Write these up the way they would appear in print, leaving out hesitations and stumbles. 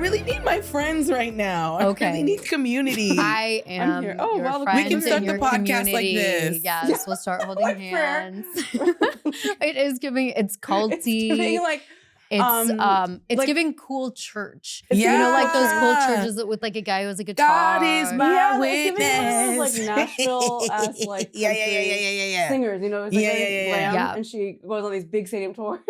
really need my friends right now. Okay. I really need community. I am here. Oh, your wow, friend we can start in the your podcast like community. this. Yes, we'll start holding Like prayer. hands. It is giving, it's culty. It's giving like It's like- giving cool church. Yeah. You know, like those cool churches with like a guy who has a guitar. God is my it's giving one of those, witness. like Nashville-esque, like yeah. singers, you know, it's like Yeah, very yeah, glam, yeah. and she goes on these big stadium tours.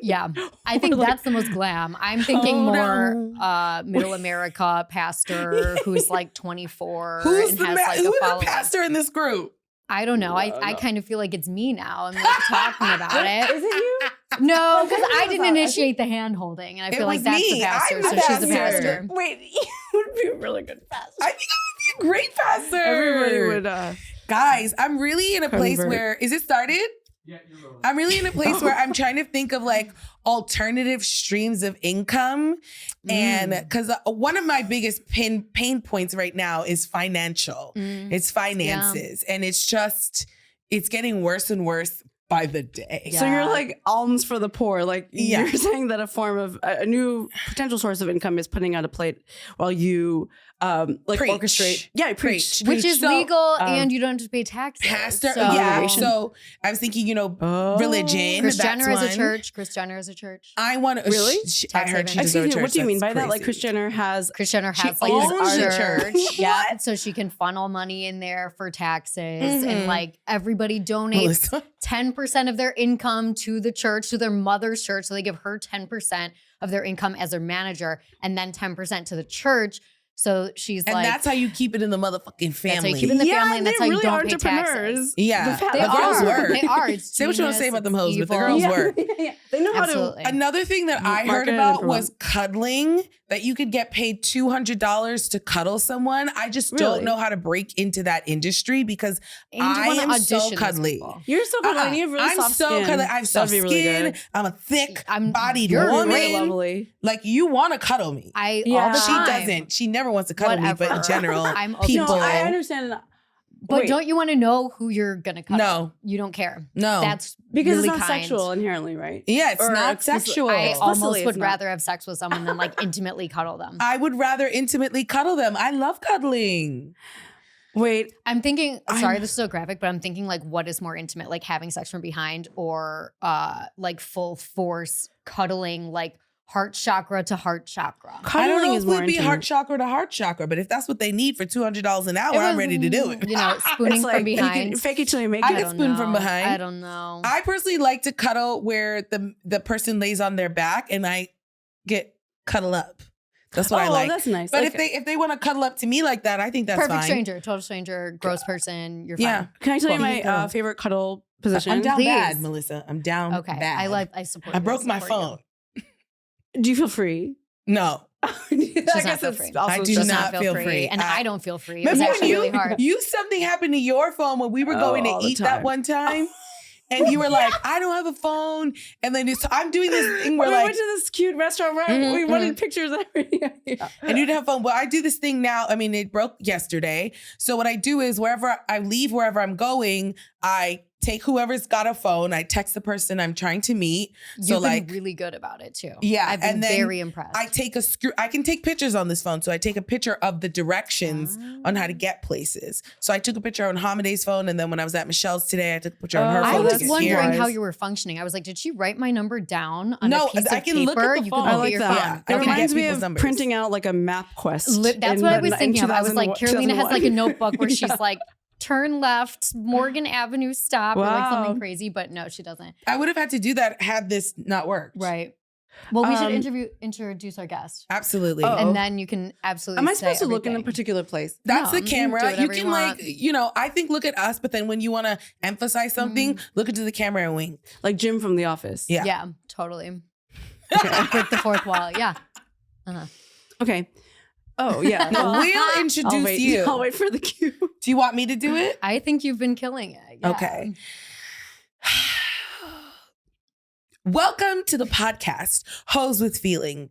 Yeah, I think Like- that's the most glam. I'm thinking Hold more middle America pastor who's like 24 Who's and the has like a who's the following. pastor in this group? I don't know. I No. kind of feel like it's me now. I'm like talking about it. Is it you? No, because I I didn't think- initiate the hand holding, and I It feel like was that's me. the pastor. I'm So the she's the pastor. pastor. Wait, you would be a really good pastor. I think I would be a great pastor. Everybody would. Guys, I'm really in a place Convert. where, is it started? Yeah, you're rolling. I'm really in a place where I'm trying to think of like alternative streams of income. And because one of my biggest pain points right now is financial. It's finances. And it's just, it's getting worse and worse by the day. Yeah. So you're like alms for the poor. Like Yeah. you're saying that a form of a new potential source of income is putting out a plate while you like Preach. orchestrate. Yeah, preach. Which is So, legal, and you don't have to pay taxes. Pastor, So, yeah. So I was thinking, religion. Kris that's Jenner has a one. church. Kris Jenner has a church. I want to. Really? I heard she does Excuse a me, church. what do you mean by That's that? Like Kris crazy. Jenner has. Kris Jenner She has like owns his the church. church. Yeah. So she can funnel money in there for taxes, Mhm. and like everybody donates Melissa. 10% of their income to the church, to their mother's church. So they give her 10% of their income as their manager, and then 10% to the church. So she's And like, that's how you keep it in the motherfucking family. That's how you keep it in the family, and they that's how you really don't are pay entrepreneurs. taxes. Yeah. The They The girls are. work. They are. It's Say what you want to say genius, about them it's hoes, but the evil. girls work. They know how Absolutely. Another thing that I heard Market and about promote. was cuddling, that you could get paid $200 to cuddle someone. I just Really? don't know how to break into that industry because And you I wanna am so audition these cuddly. people. to. You're so good. And you have really I'm soft so skin. cuddly. I have soft That'd be really skin. good. I'm a thick I'm- bodied you're woman. Really lovely. Like you want to cuddle me. I Yeah. all the She time. doesn't. She never wants to cuddle me, but in Whatever. general, I'm open people. to No, I it. understand. But Wait. don't you want to know who you're gonna cuddle? No. You don't care. No. That's Because really it's not kind. sexual inherently, right? Yeah, it's Or not explicit- sexual. I Explicitly, almost it's would not. rather have sex with someone than like intimately cuddle them. I would rather intimately cuddle them. I love cuddling. Wait, I'm thinking, sorry, I'm- this is so graphic, but I'm thinking like what is more intimate, like having sex from behind or like full force cuddling, like heart chakra to heart chakra. I don't cuddling know is if more it would be intimate. heart chakra to heart chakra, but if that's what they need for $200 an hour, I'm ready to do it. You know, spooning It's like from you can behind. fake it till you make I it. can don't spoon from know. behind. I don't know. I personally like to cuddle where the person lays on their back and I get cuddle up. That's what I like. That's nice. But Like, if they want to cuddle up to me like that, I think that's Perfect fine. stranger, total stranger, gross person. You're fine. Yeah. can I tell you Cool. my favorite cuddle position? I'm down Please. bad, Melissa. I'm down Okay. bad. I support. I you. broke my support you. phone. Do you feel free? No. I not guess feel it's free. also I do Does not feel free. and I don't feel free. It was Remember when actually really hard. something happened to your phone when we were going all to the eat that time. one time? And you were like, I don't have a phone. And then I'm doing this thing where When we like, went to this cute restaurant, right? Mhm, We wanted pictures and everything. Yeah. and you didn't have phone. Well, I do this thing now. I mean, it broke yesterday. So what I do is wherever I'm going, I take whoever's got a phone. I text the person I'm trying to meet. You've So been like, really good about it too. Yeah, I've been and then very impressed. I take I can take pictures on this phone. So I take a picture of the directions on how to get places. So I took a picture on Hamade's phone. And then when I was at Michelle's today, I took a picture on her Oh, I phone. was to get wondering here. how you were functioning. I was like, did she write my number down on No, a piece I of can paper? look at the You phone. can I look like at your that. phone. I It can get reminds me people's of numbers. printing out like a map quest. That's in what I was in thinking of. I was like, 2001 Carolina has like a 2001. notebook where she's like, turn left, Morgan Avenue stop, or like Wow. something crazy, but no, she doesn't. I would have had to do that had this not worked. Right. Well, we should Um, introduce our guest. Absolutely. Oh. And then you can absolutely Am I say supposed to look in a everything. particular place? That's No, the you can do camera. You whatever can you like, want. you know, I think look at us, but then when you want to emphasize something, look into the camera and wink. Like Jim from The Office. Yeah. Yeah, totally. Break the fourth wall. Yeah. Uh-huh. Okay. Oh, yeah. No, we'll introduce I'll wait. you. I'll wait for the cue. Do you want me to do it? I think you've been killing it. Yeah. Okay. Welcome to the podcast, Hoes with Feeling.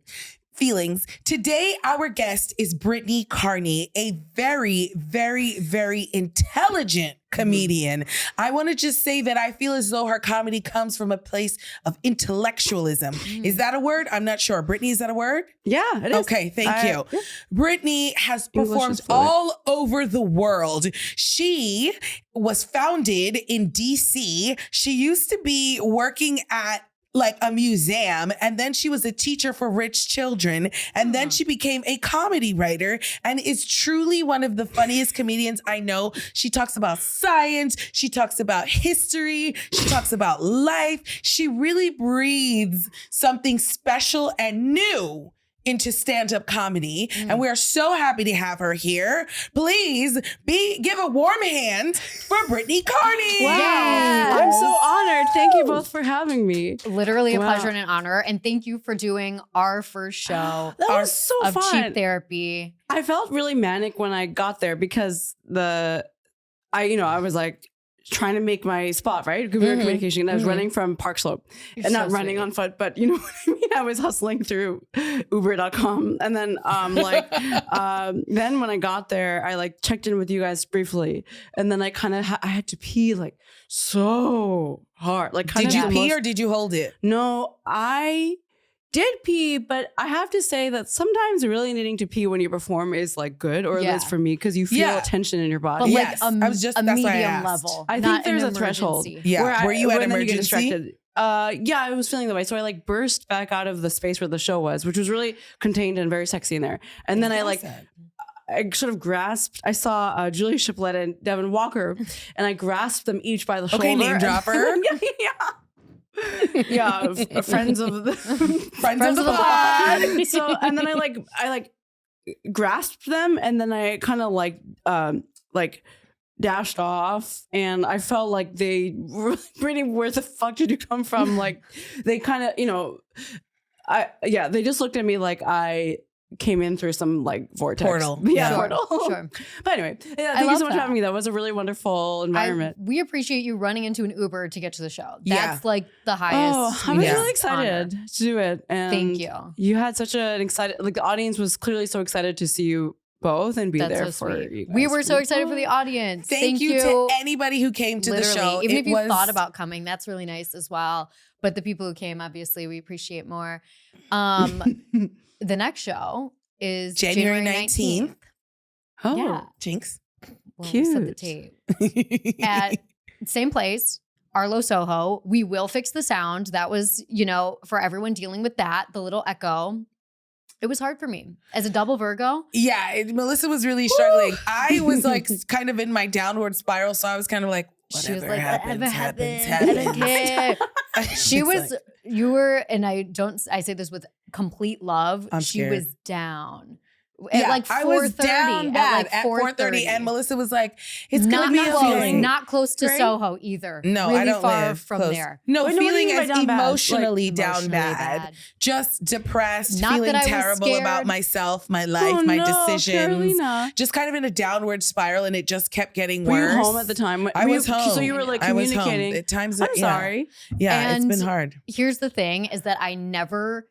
feelings. Today, our guest is Brittany Carney, a very, very, very intelligent comedian. I want to just say that I feel as though her comedy comes from a place of intellectualism. Is that a word? I'm not sure. Brittany, is that a word? Yeah, it is. Okay, thank you. Yeah. Brittany has English performed is fluent. all over the world. She was founded in DC. She used to be working at like a museum, and then she was a teacher for rich children, and then she became a comedy writer and is truly one of the funniest comedians I know. She talks about science, she talks about history, she talks about life. She really breathes something special and new into stand-up comedy, and we are so happy to have her here. Please give a warm hand for Brittany Carney. Wow. Yes. I'm so honored. Thank you both for having me. Literally a Wow. pleasure and an honor. And thank you for doing our first show That was so of fun. Cheap Therapy. I felt really manic when I got there because I was like trying to make my spot, right? Computer communication. And I was running from Park Slope You're and not so running sweet. on foot, but you know what I mean? I was hustling through Uber.com. And then then when I got there, I like checked in with you guys briefly. And then I kind of I had to pee like so hard. Like kind Did of you pee or did you hold it? No, I did pee, but I have to say that sometimes really needing to pee when you perform is like good, or at Yeah. least for me, because you feel Yeah. tension in your But body. Yes. like I was just- a that's why I medium asked. level. I think not there's an a threshold. emergency. Yeah. Were you at when then get emergency? distracted. Yeah, I was feeling the way. So I like burst back out of the space where the show was, which was really contained and very sexy in there. And then I sort of grasped, I saw Julia Chiplett and Devin Walker, and I grasped them each by the shoulder. Okay, name dropper. Friends of the Friends of the pod. So and then I grasped them, and then I kind of like dashed off, and I felt like they were pretty, where the fuck did you come from? Like they kind of, they just looked at me like I came in through some like vortex. Portal. Yeah, Sure, portal. Sure. But anyway, yeah, I thank you love so much that. for having me. That was a really wonderful environment. We appreciate you running into an Uber to get to the show. Yeah. That's like the highest. Oh, I was Yeah. really excited to do it. And Thank you. You had such an excited, like the audience was clearly so excited to see you both and be That's there so for sweet. you guys. We were so excited for the audience. Thank you to anybody who came to Literally. the show. Even It if you was- thought about coming, that's really nice as well. But the people who came, obviously, we appreciate more. The next show is January January 19th. Oh, Yeah. Jinx. Well, we set the Cute. tape. At same place, Arlo Soho. We will fix the sound. That was, for everyone dealing with that, the little echo. It was hard for me as a double Virgo. Yeah, Melissa was really struggling. I was like kind of in my downward spiral, so I was kind of like, She was whatever like, happens, whatever happens, happens, I don't happens. care. She It's was, like, you were, and I say this with complete love. I'm she scared. was down. At yeah, like 4:30. I was down bad at 4:30, and Melissa was like, "It's gonna not be a close, feeling." not close to Great. Soho either. No, really I don't far live from close. there. No, Wait, no, what do you feeling mean by as down bad? Like, emotionally down Emotionally bad, just depressed, Not feeling that I was terrible about scared. myself, my life, Oh, my no, decisions. Carolina. Just kind of in a downward spiral, and it just kept getting Were worse. you home at the time? I Were was you- home. So you were like I was home. communicating. At times, I'm yeah. sorry. Yeah, it's And been hard. Here's the thing is that I never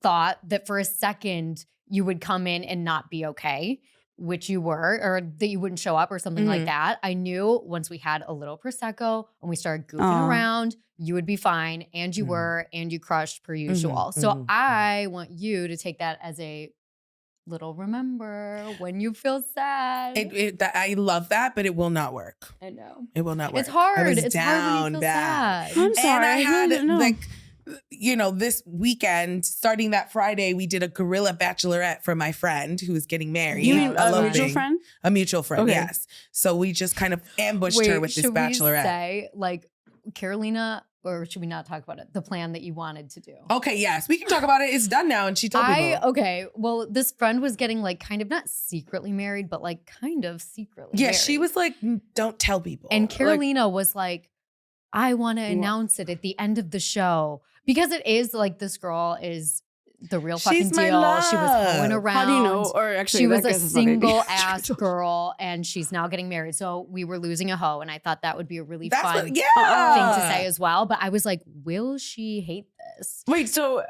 thought that for a second you would come in and not be okay, which you were, or that you wouldn't show up or something like that. I knew once we had a little Prosecco and we started goofing Aw. around, you would be fine, and you were, and you crushed per usual. So I want you to take that as a little remember when you feel sad. I love that, but it will not work. I know. It will not work. It's hard. I was It's down hard when you feel bad. sad. I'm sorry. And I really had didn't know. this weekend, starting that Friday, we did a guerrilla bachelorette for my friend who was getting married. You mean a Eloping. mutual friend? A mutual friend, Okay. yes. So we just kind of ambushed her with this should bachelorette. we say, like, Carolina, or should we not talk about it? The plan that you wanted to do. Okay, yes, we can talk about it. It's done now, and she told people. Okay. Well, this friend was getting like kind of not secretly married, but like kind of secretly Yeah, married. she was like, "Don't tell people." And Carolina was like, I want to announce it at the end of the show. Because it is like this girl is the real fucking She's my deal. She was love. hoeing around. How do you know? Or actually, She that was a guess is not maybe- single ass girl and she's now getting married. So we were losing a hoe. And I thought that would be a really That's fun what, yeah. thing to say as well. But I was like, will she hate this. Wait, so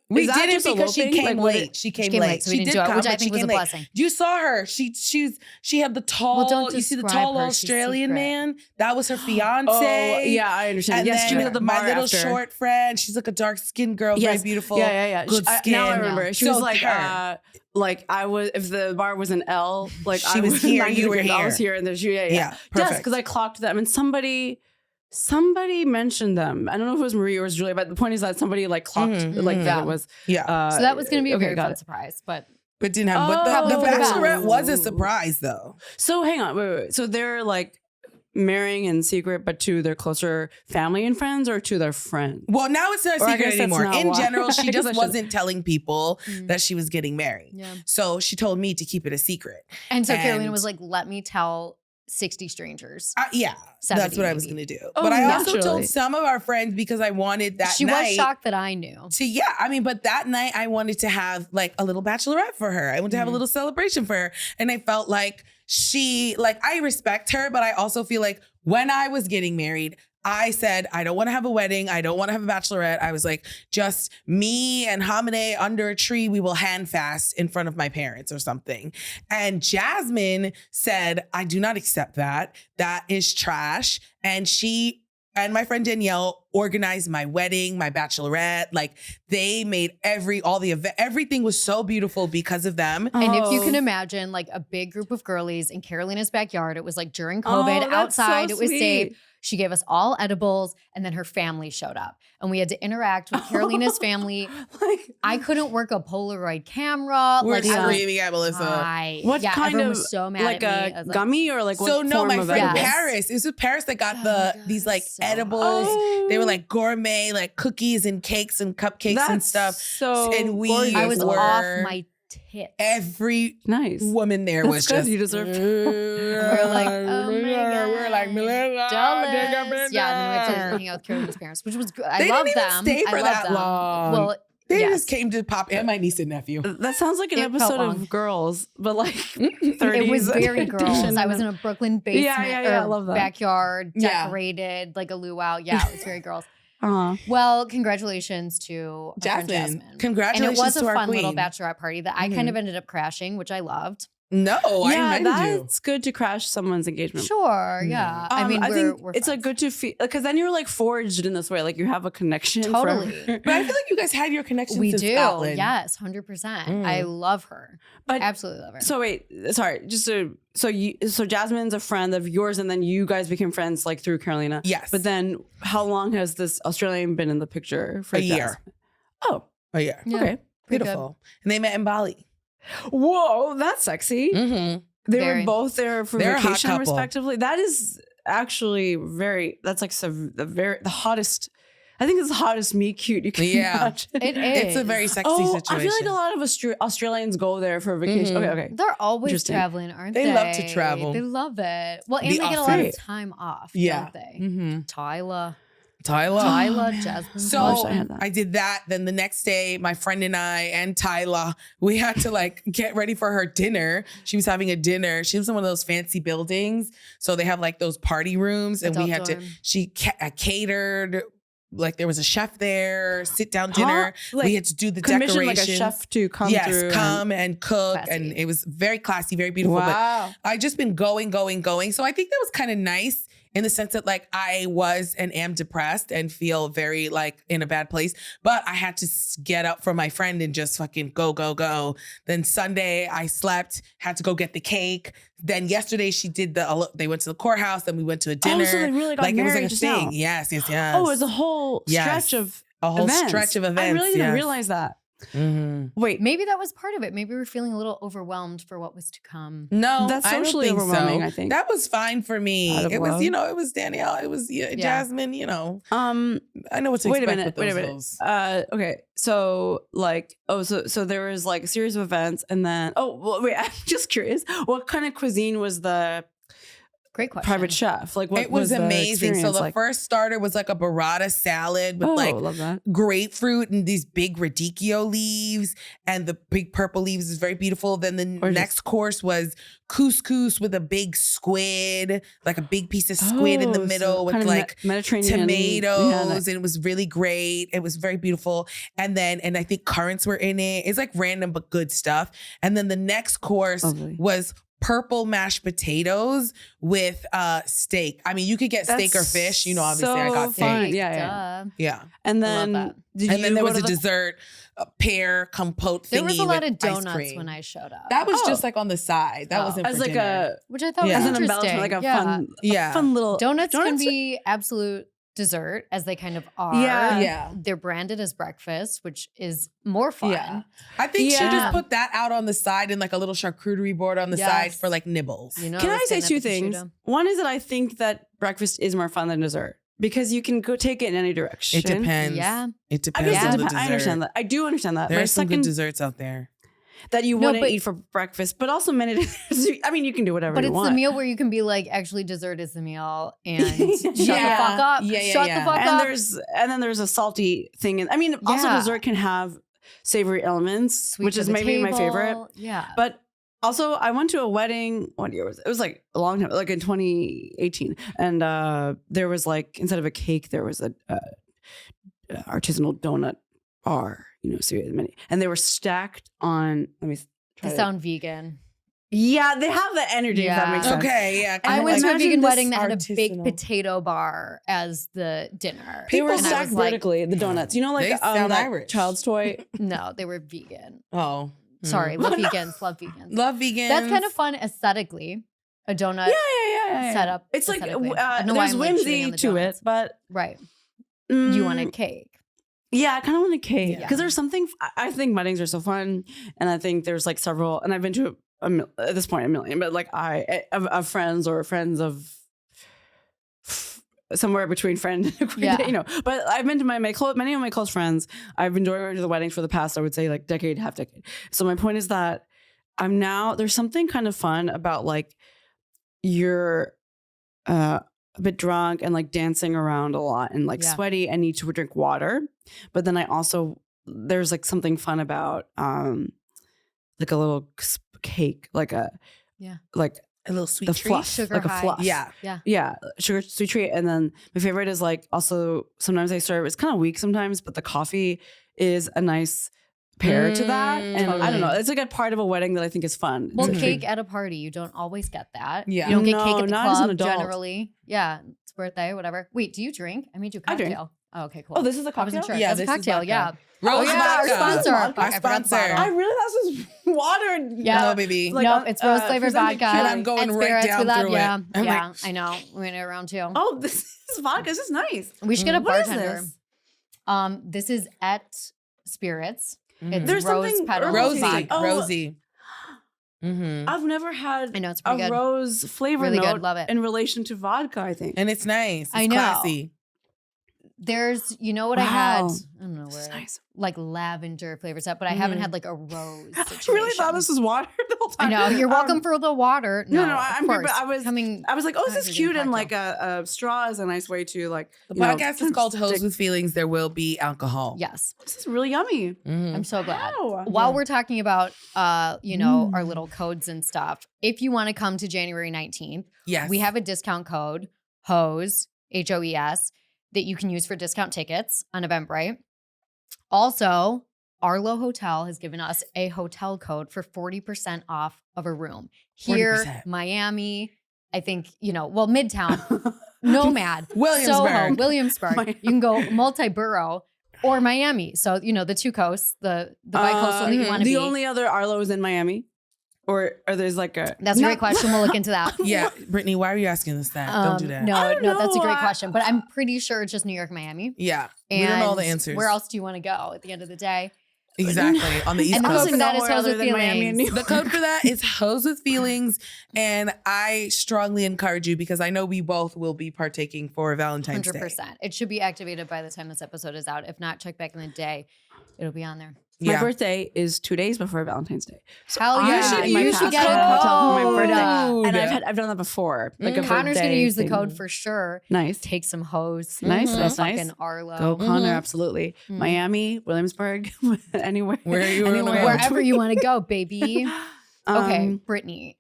we is that did it just a because she eloping? came Like, what late. She came came late. late, so we She didn't did do it, come, which I but she think was came a late. blessing. You saw her. She had the tall. Well, don't you see the describe tall her. She's Australian secret. man. That was her fiance. Oh, yeah, I understand. And Yes, she was then at the my bar little after. short friend. She's like a dark skinned girl, very beautiful. Yeah. Good skin. Now I remember. She So was like, her. like I was. If the bar was an L, like She I was here, 90 you were degrees, I here. was here, and there's you. Yeah, Yeah, Yes, perfect. because I clocked them, and somebody mentioned them. I don't know if it was Marie or it was Julia, but the point is that somebody like clocked like that it was. Yeah. So that was going to be a very got fun it. surprise, but But didn't have. But Probably the for the best. Bachelorette was a surprise, though. So hang on, wait. So they're like marrying in secret, but to their closer family and friends, or to their friends? Well, now it's not a Or I secret guess that's anymore. not In why. general, I she guess I just should- wasn't telling people that she was getting married. yeah. So she told me to keep it a secret. And so Carolina And- was like, let me tell 60 strangers. Yeah, 70 that's what I was maybe. going to do. Oh, but I also naturally. told some of our friends because I wanted that She night was shocked that I knew. but that night I wanted to have like a little bachelorette for her. I wanted to have a little celebration for her. And I felt like I respect her, but I also feel like when I was getting married, I said, I don't want to have a wedding. I don't want to have a bachelorette. I was like, just me and Hamine under a tree. We will hand fast in front of my parents or something. And Jasmine said, I do not accept that. That is trash. And she and my friend Danielle organized my wedding, my bachelorette. Like they made everything was so beautiful because of them. And if you can Oh. imagine like a big group of girlies in Carolina's backyard, it was like during COVID, that's so outside, it was safe. sweet. She gave us all edibles, and then her family showed up. And we had to interact with Carolina's family. Like, I couldn't work a Polaroid camera. We're like I was screaming at Melissa. what yeah, kind everyone of was so mad like at me. I a was like, gummy or like what So no, form my of friend edibles? Yes. Paris. It was Paris that got Oh my God, these like so edibles. good. They were like gourmet, like cookies and cakes and cupcakes and That's stuff. So And we gorgeous. I was were- off my tits. Every nice. woman there That's was good. just. You deserve We're like, oh my God. We're like, Melissa, take a Dulles. Yeah, and then we went to picture. hang out with Carolina's parents, which was good. I They love didn't even them. stay for I love that them. long. Well, They yes. just came to pop and my niece and nephew. That sounds like an It felt episode long. of Girls, but like 30s. It was very edition. girls. I was in a Brooklyn basement yeah, I or love that. backyard, Yeah. decorated like a luau. Yeah, it was very girls. Uh-huh. Well, congratulations to our friend Jasmine. Jasmine. Congratulations And it was a to our fun little queen. bachelorette party that I kind of ended up crashing, which I loved. No, I Yeah, invited you. that's good to crash someone's engagement. Sure, yeah. I mean, I we're, think we're it's like friends. good to feel because then you're like forged in this way, like you have a connection. Totally. forever. But I feel like you guys had your connections We in do. Scotland. Yes, 100%. I love her. But Absolutely love her. so wait, sorry, just so Jasmine's a friend of yours, and then you guys became friends like through Carolina. Yes. But then, how long has this Australian been in the picture for A year. Jasmine? Oh, Oh, yeah. Yeah, okay. pretty good. Beautiful. And they met in Bali. Whoa, that's sexy. Mm-hmm. They Very. were both there for They're a hot vacation, couple. respectively. That is actually very. That's like the hottest. I think it's the hottest meet cute you can Yeah. imagine. It is. It's a very sexy Oh, situation. I feel like a lot of Australians go there for vacation. Mhm. Okay. They're always Interesting. traveling, aren't they? They love to travel. They love it. Well, and The they get a lot of Aussie. time off, Yeah. don't they? Mm-hmm. Tyler, Tyler. Jasmine. So wish I had that. I did that. Then the next day, my friend and I and Tyla, we had to like get ready for her dinner. She was having a dinner. She lives in one of those fancy buildings. So they have like those party rooms and we Adult had dorm. catered. Like there was a chef there, sit down dinner. Like, we had to do the commission decorations. like a chef to come yes, through. come and cook. Classy. And it was very classy, very beautiful. But Wow. I just been going. So I think that was kind of nice in the sense that like I was and am depressed and feel very like in a bad place, but I had to get up for my friend and just fucking go. Then Sunday I slept, had to go get the cake. Then yesterday she did they went to the courthouse, then we went to a dinner. Oh, so they really got like it was like married a just thing. now. Yes. Oh, it's a whole Yes. stretch of A whole events. stretch of events. I really didn't yes. realize that. Mhm. Wait, Maybe that was part of it. Maybe we were feeling a little overwhelmed for what was to come. No, That's I don't socially think overwhelming, so. I think. That was fine for me. Out of It was, love. it was Danielle. It was Jasmine, I know what to wait a expect minute. with Wait a those minute. hoes. Okay. So like, so there was like a series of events, and then wait, I'm just curious. What kind of cuisine was the Great question. private chef? Like, what It was the amazing. So experience the like? first starter was like a burrata salad with love that. grapefruit and these big radicchio leaves, and the big purple leaves is very beautiful. Then the next course was couscous with a big squid, like a big piece of squid in the middle with like Mediterranean tomatoes, and it was really great. It was very beautiful. And I think currants were in it. It's like random but good stuff. And then the next course was purple mashed potatoes with steak. I mean, you could get steak or fish. You know, obviously I got steak. Yeah. And then there was a dessert, a pear compote thingy. There was a lot of with ice donuts cream. when I showed up. That was just like on the side. That wasn't as for like dinner. Which I thought was as an interesting. embellishment, like a fun little donuts can be absolute dessert, as they kind of are. Yeah. They're branded as breakfast, which is more fun. Yeah. I think she just put that out on the side in like a little charcuterie board on the side for like nibbles. You know, can I say two things? One is that I think that breakfast is more fun than dessert because you can go take it in any direction. It depends. Yeah. It depends on the dessert. I understand that. I do understand that. There are some good desserts out there that you wouldn't eat for breakfast, but also I mean, you can do whatever you want. But it's the meal where you can be like, actually, dessert is the meal, and shut the fuck up. Shut the fuck up. And then there's a salty thing. And I mean, also dessert can have savory elements, which is maybe my favorite. Yeah. But also, I went to a wedding. What year was it? It was like a long time, like in 2018. And there was like, instead of a cake, there was a artisanal donut bar. You know, so many, and they were stacked on. Let me try. They sound vegan. Yeah, they have the energy. If that makes sense. Okay, yeah. I went to a vegan wedding that had a baked potato bar as the dinner. They were stacked vertically. The donuts, you know, like that Irish. Child's toy. No, they were vegan. Oh, sorry, love vegans. Love vegans. Love vegans. That's kind of fun aesthetically. A donut. Yeah. Setup. It's like there's whimsy to it, but right. You want a cake. Yeah, I kind of want a cake because there's something. I think weddings are so fun, and I think there's like several, and I've been to at this point a million, but like of friends or friends of somewhere between friend, you know. But I've been to many of my close friends. I've been going to the weddings for the past, I would say, like half decade. So my point is that there's something kind of fun about like you're a bit drunk and like dancing around a lot and like sweaty and need to drink water. But then there's like something fun about like a little cake, like a little sweet treat, fluff, sugar like high. a fluff. Yeah, sugar sweet treat. And then my favorite is like also sometimes I serve. It's kind of weak sometimes, but the coffee is a nice pair to that. And I don't know, it's like a part of a wedding that I think is fun. Well, cake at a party, you don't always get that. Yeah, you don't get cake at the not as an club adult. Generally. Yeah, it's birthday, whatever. Wait, do you drink? I made you a cocktail. I drink. Oh, okay, cool. Oh, this is a cocktail? I wasn't sure. Yeah, That's a this is cocktail. vodka. Yeah. Rose Our vodka. sponsor. Our I forgot the sponsor. bottle. I really thought this was water. Yeah. No, baby. Like, nope, it's rose flavored vodka. And I'm going and right spirits. down We love, through yeah. it. I'm Yeah, like, I know. We went around too. Oh, this is vodka. This is nice. We should get a What is bartender. this? This is at Spirits. Mhm. It's There's rose something petals. herbal Rosie. Oh. Rosie. Mm-hmm. I've never had I know, it's pretty a good. rose flavor Really note good. Love it. in relation to vodka, I think. And it's nice. It's I know. classy. There's, you know what I had? Wow. I don't know where. This is nice. Like lavender flavor set, but I haven't had like a rose I situation. really thought this was water the whole I time. know. You're welcome for the water. No, of I'm good, course. but I was like, oh, this is cute, and like a straw is a nice way to like. The podcast is called Hoes with Feelings. There will be alcohol. Yes. This is really yummy. Mhm. I'm so glad. Wow. While we're talking about, our little codes and stuff, if you want to come to January 19th, Yes. we have a discount code, HOES, HOES, that you can use for discount tickets on Eventbrite. Also, Arlo Hotel has given us a hotel code for 40% off of a room. Here, 40%. Miami, I think, Midtown, Nomad, Williamsburg. Soho, Williamsburg. You can go multi-borough or Miami. So, the two coasts, the bi-coastal that you want to be. The only other Arlo is in Miami, or there's like a. That's a great question. We'll look into that. Yeah, Brittany, why are you asking us that? Don't do that. No, that's a great know. question. But I'm pretty sure it's just New York, Miami. Yeah, And we don't know all the answers. Where else do you want to go at the end of the day? Exactly, on the East And the Coast. code for that is Nowhere Hoes other with than Miami and New Feelings. The code for that is Hoes with Feelings, and I strongly encourage you because I know we both will be partaking for Valentine's 100%. Day. It should be activated by the time this episode is out. If not, check back in the day. It'll be on there. My birthday is 2 days before Valentine's Day. So Hell yeah. you should get a code. for my birthday. And I've done that before. Like a Connor's birthday going to use the thing. code for sure. Nice. Take some hoes. Nice. That's Fucking nice. Arlo. Go Connor, absolutely. Miami, Williamsburg, anywhere. Wherever you want to go, baby. Okay, Brittany.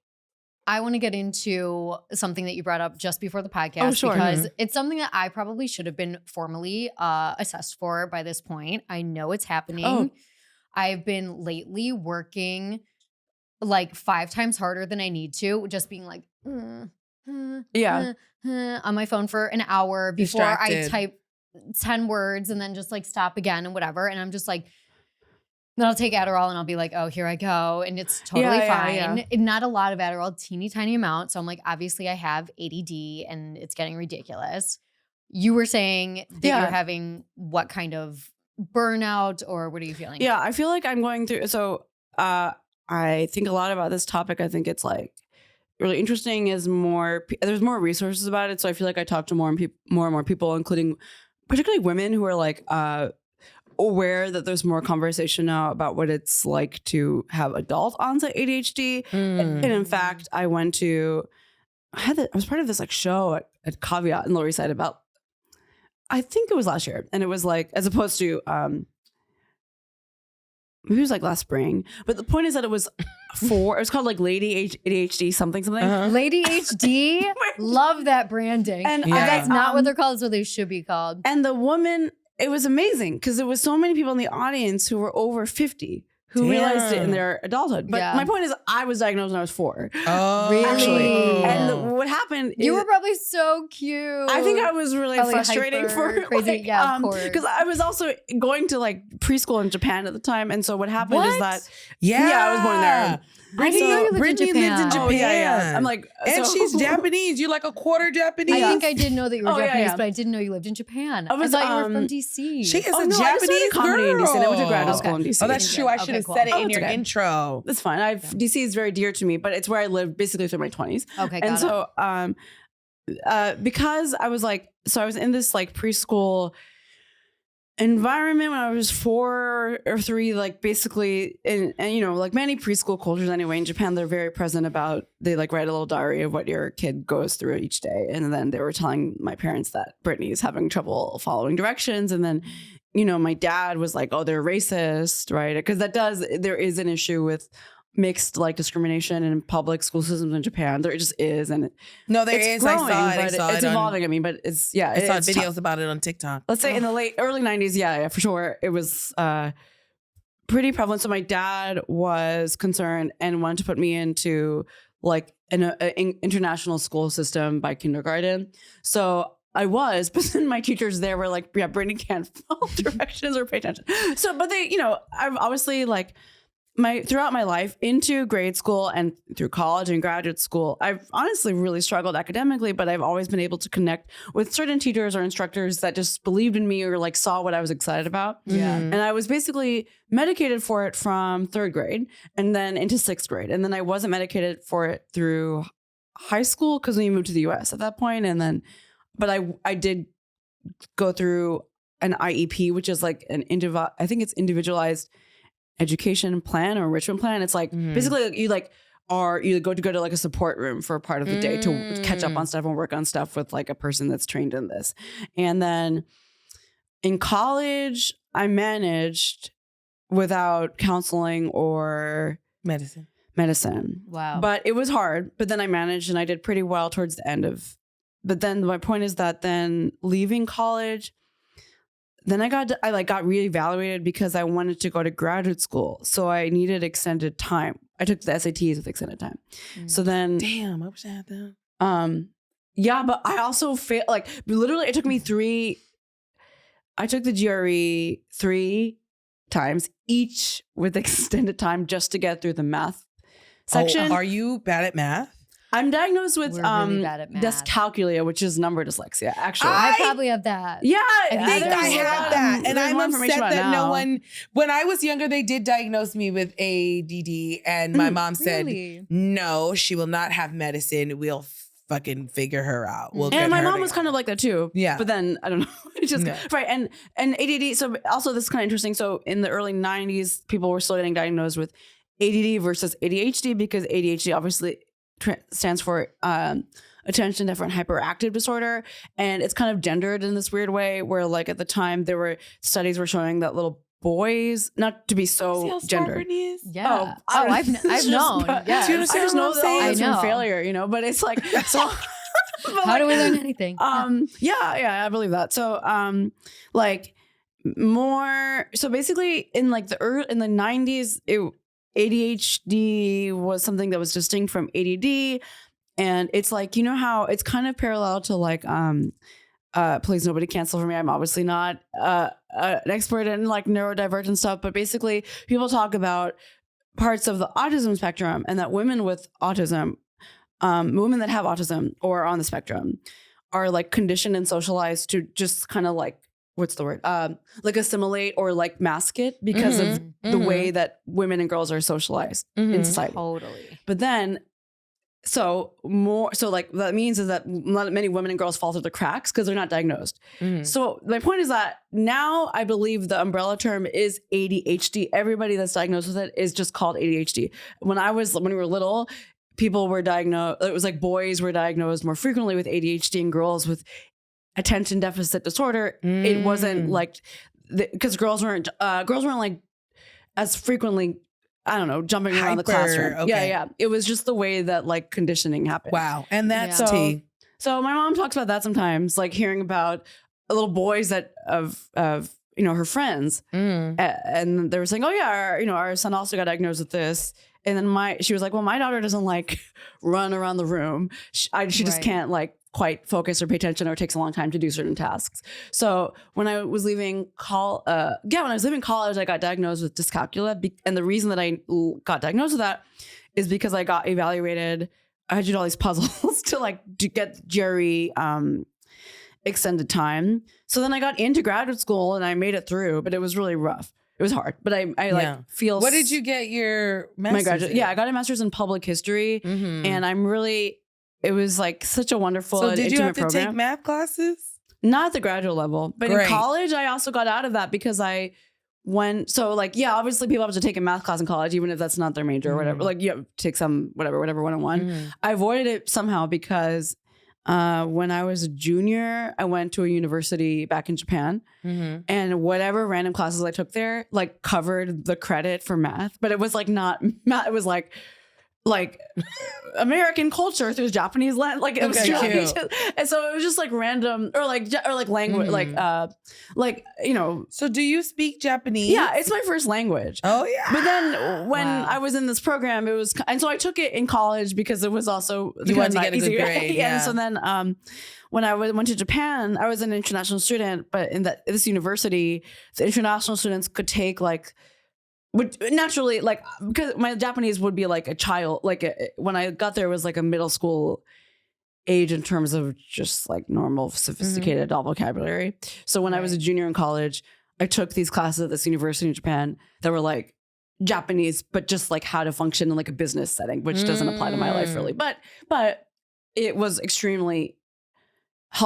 I want to get into something that you brought up just before the podcast because it's something that I probably should have been formally assessed for by this point. I know it's happening. I've been lately working like 5 times harder than I need to, just being like, on my phone for an hour before I type 10 words and then just like stop again and whatever. And I'm just like, then I'll take Adderall and I'll be like, oh, here I go. And it's totally fine. Yeah. Not a lot of Adderall, teeny tiny amount. So I'm like, obviously I have ADD and it's getting ridiculous. You were saying that you're having what kind of burnout or what are you feeling? Yeah, I feel like I'm going through. So I think a lot about this topic. I think it's like really interesting there's more resources about it. So I feel like I talk to more and more people, including particularly women who are like, aware that there's more conversation now about what it's like to have adult onset ADHD. And in fact, I was part of this like show at Caveat in Lower East Side about, I think it was last year. And it was like, as opposed to, maybe it was like last spring. But the point is that it was it was called like LADyHD something. LADyHD? Love that branding. And that's not what they're called. It's what they should be called. And the woman, it was amazing because there was so many people in the audience who were over 50 who realized it in their adulthood. But my point is I was diagnosed when I was 4. Oh, really? Actually. And what happened is you were probably so cute. I think I was really frustrating for crazy. Of course. Because I was also going to like preschool in Japan at the time. And so what happened is that I was born there. I didn't know you lived Brittany in Japan. lives in Japan. Oh, yeah. I'm like, and she's Japanese. You're like a quarter Japanese. I think I did know that you were Japanese, but I didn't know you lived in Japan. I thought you were from DC. She is a I Japanese comedy girl. in DC. And I went to graduate school in DC. Oh, that's true. I should have said it in your intro. That's fine. DC is very dear to me, but it's where I lived basically through my 20s. Okay, and so because I was like, so I was in this like preschool environment when I was 4 or 3, like basically, and you know, like many preschool cultures anyway, in Japan, they're very present about, they like write a little diary of what your kid goes through each day. And then they were telling my parents that Brittany is having trouble following directions. And then, you know, my dad was like, oh, they're racist, right? Because there is an issue with mixed like discrimination in public school systems in Japan. There just is, and there is. Growing, I saw it. It's evolving. I mean, but it's I saw videos about it on TikTok. Let's say in the early 90s, yeah, for sure, it was pretty prevalent. So my dad was concerned and wanted to put me into like an international school system by kindergarten. So I was, but then my teachers there were like, yeah, Brittany can't follow directions or pay attention. So, but they, you know, I've obviously like throughout my life into grade school and through college and graduate school, I've honestly really struggled academically, but I've always been able to connect with certain teachers or instructors that just believed in me or like saw what I was excited about. Yeah. And I was basically medicated for it from 3rd grade and then into 6th grade. And then I wasn't medicated for it through high school because we moved to the US at that point. And then, but I did go through an IEP, which is like I think it's individualized education plan or enrichment plan. It's like basically you go to like a support room for a part of the day to catch up on stuff and work on stuff with like a person that's trained in this. And then in college, I managed without counseling or medicine. Wow. But it was hard. But then I managed and I did pretty well towards the end of. But then my point is that then leaving college, then I got reevaluated because I wanted to go to graduate school. So I needed extended time. I took the SATs with extended time. So then, damn, I wish I had that. Yeah, but I also failed. Like literally, it took me 3. I took the GRE 3 times, each with extended time, just to get through the math section. Oh, are you bad at math? I'm diagnosed with really bad at math. dyscalculia, which is number dyslexia. Actually, I probably have that. Yeah, I think I have that, and I'm upset that no one. When I was younger, they did diagnose me with ADD, and my mom said, "No, she will not have medicine. We'll fucking figure her out." And my mom was kind of like that too. Yeah, but then I don't know. Right. And ADD. So also this is kind of interesting. So in the early 90s, people were still getting diagnosed with ADD versus ADHD because ADHD obviously stands for attention deficit hyperactive disorder. And it's kind of gendered in this weird way where like at the time there were studies were showing that little boys, not to be so gendered. Yeah. I've known. Yeah. I just know that all I this know. from failure, but it's like, so. How do we learn anything? Yeah, I believe that. So, like more. So basically, in like in the 90s, ADHD was something that was distinct from ADD, and it's like how it's kind of parallel to like please nobody cancel for me. I'm obviously not an expert in like neurodivergent stuff, but basically, people talk about parts of the autism spectrum, and that women with autism. Women that have autism or on the spectrum are like conditioned and socialized to just kind of like, what's the word? Like assimilate or like mask it because of the way that women and girls are socialized in society. Totally. But then, so like that means is that not many women and girls fall through the cracks because they're not diagnosed. So my point is that now I believe the umbrella term is ADHD. Everybody that's diagnosed with it is just called ADHD. When we were little, people were diagnosed, it was like boys were diagnosed more frequently with ADHD and girls with attention deficit disorder. It wasn't like, because girls weren't like as frequently, I don't know, jumping around the classroom. Okay. Yeah. It was just the way that like conditioning happened. Wow. And that's tea. So my mom talks about that sometimes, like hearing about little boys that of her friends, and they were saying, oh yeah, our son also got diagnosed with this. And then she was like, well, my daughter doesn't like run around the room. She just can't like quite focus or pay attention, or takes a long time to do certain tasks. So when I was leaving college, I got diagnosed with dyscalculia. And the reason that I got diagnosed with that is because I got evaluated. I had to do all these puzzles to get GRE extended time. So then I got into graduate school and I made it through, but it was really rough. It was hard, but I feel. What did you get your master's? My graduate? Yeah, I got a master's in public history, and it was like such a wonderful. So did you have to program. take math classes? Not at the graduate level, but in college, I also got out of that because I went. So obviously people have to take a math class in college, even if that's not their major or whatever. Like you have to take some whatever 101. I avoided it somehow because when I was a junior, I went to a university back in Japan, and whatever random classes I took there covered the credit for math, but it was not math. It was like American culture through Japanese lens. It was and so it was just random or language, So do you speak Japanese? Yeah, it's my first language. Oh yeah. But then when I was in this program, it was, and so I took it in college because it was also you wanted to get a good grade. Yeah. And so then when I went to Japan, I was an international student, but in this university, the international students could take would naturally because my Japanese would be like a child, when I got there it was like a middle school age in terms of just normal sophisticated adult vocabulary. So when I was a junior in college, I took these classes at this university in Japan that were Japanese, but just how to function in a business setting, which doesn't apply to my life really. But it was extremely,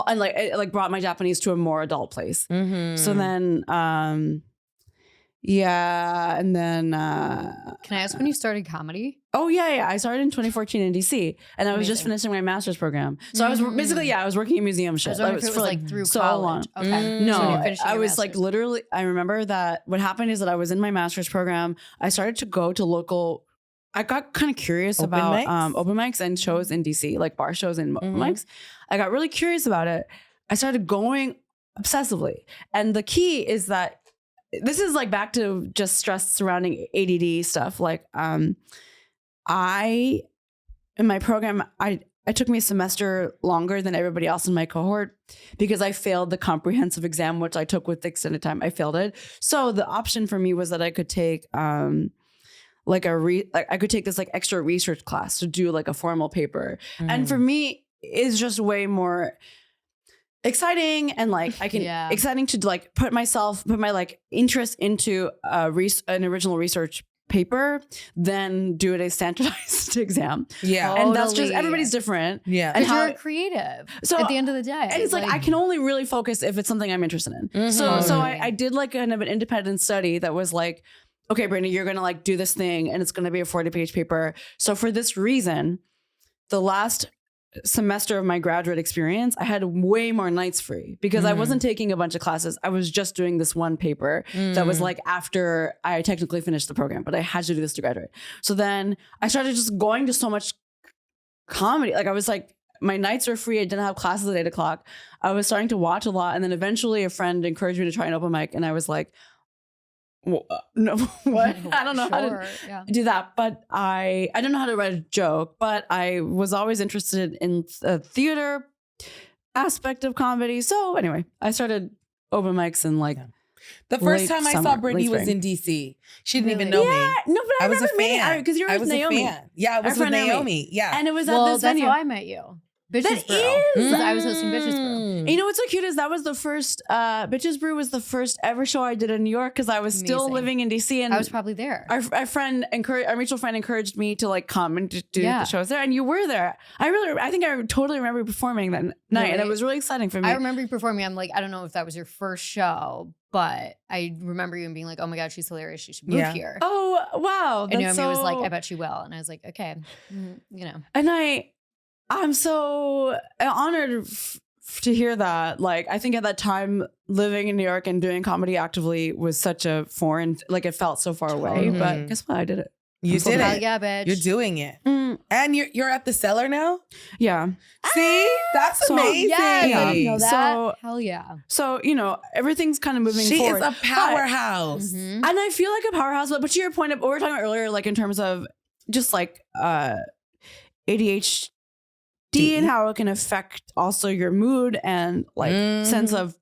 and it brought my Japanese to a more adult place. So then. Yeah, and then can I ask when you started comedy? Oh yeah, I started in 2014 in DC, and I was just finishing my master's program. So I was basically I was working in museum shit. I was through so college. Long. Okay, no, I was literally. I remember that what happened is that I was in my master's program. I started to go to local. I got kind of curious about open mics and shows in DC, bar shows and open mics. I got really curious about it. I started going obsessively, and the key is that. This is back to just stress surrounding ADD stuff. In my program, it took me a semester longer than everybody else in my cohort because I failed the comprehensive exam, which I took with extended time. I failed it. So the option for me was that I could take I could take this extra research class to do a formal paper. And for me, it's just way more exciting and exciting to put my interest into an original research paper than do it a standardized exam. Yeah. And that's just, Totally. everybody's different. Yeah. And Because how, you're creative. So- at the end of the day, and it's like I can only really focus if it's something I'm interested in. So Totally. I did like kind of an independent study that was like, okay, Brittany, you're gonna like do this thing and it's gonna be a 40-page paper. So for this reason, the last semester of my graduate experience, I had way more nights free because I wasn't taking a bunch of classes. I was just doing this one paper that was like after I technically finished the program, but I had to do this to graduate. So then I started just going to so much comedy. Like I was like, my nights were free. I didn't have classes at 8 o'clock. I was starting to watch a lot. And then eventually a friend encouraged me to try an open mic. And I was like, no, what? I don't know how to do that. But I don't know how to write a joke, but I was always interested in the theater aspect of comedy. So anyway, I started open mics in like the first time I saw summer, Brittany late was in DC. She didn't even know me. No, but I was a fan. Because you were with Naomi. A fan. Yeah, I was with Naomi. Yeah. And it was at Well, this that's venue. how I met you. Bitches That Brew. is. I was hosting Bitches Brew. And you know what's so cute is that was the first Bitches Brew was the first ever show I did in New York because I was still Amazing. living in DC, and I was probably there. our mutual friend encouraged me to like come and do the shows there, and you were there. I think I totally remember you performing that night, and it was really exciting for me. I remember you performing. I'm like, I don't know if that was your first show, but I remember you being like, oh my God, she's hilarious. She should move here. Oh wow. And Naomi was like, I bet she will. And I was like, okay, And I'm so honored to hear that. Like, I think at that time, living in New York and doing comedy actively was such a foreign, like it felt so far away. But guess what? I did it. You did it. Yeah, bitch. You're doing it. And you're at the Cellar now? Yeah. See? That's amazing. Yeah, I didn't know that. So- Hell yeah. So, everything's kind of moving She forward. is a powerhouse. And I feel like a powerhouse, but to your point of what we were talking about earlier, like in terms of just like ADHD and how it can affect also your mood and like sense of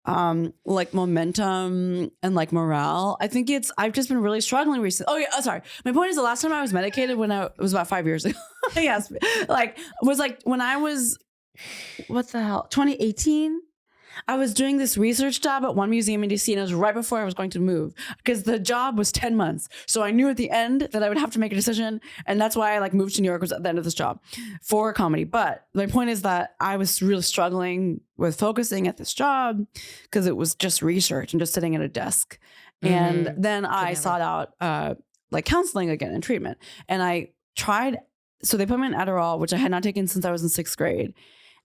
like momentum and like morale. I think I've just been really struggling recently. Oh yeah, sorry. My point is the last time I was medicated it was about 5 years ago. Yes. Was when I was, what the hell, 2018? I was doing this research job at one museum in DC, and it was right before I was going to move because the job was 10 months. So I knew at the end that I would have to make a decision. And that's why I moved to New York was at the end of this job for comedy. But my point is that I was really struggling with focusing at this job because it was just research and just sitting at a desk. And then I sought out counseling again and treatment. And I tried, so they put me on Adderall, which I had not taken since I was in 6th grade.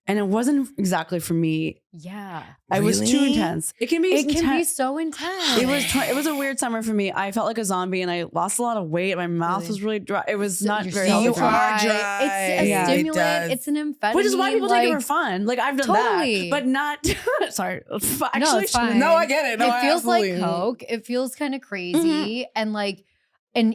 And it wasn't exactly for me. Yeah. It was too intense. It can be so intense. It was a weird summer for me. I felt like a zombie and I lost a lot of weight. My mouth was really dry. It was not very healthy. You for me. are dry. It's a stimulant. It's an amphetamine. Which is why people take it for fun. Like I've done Totally. that, but not. Sorry. Actually, No, it's fine. No, I get it. No, it I feels like absolutely- coke. It feels kind of crazy, and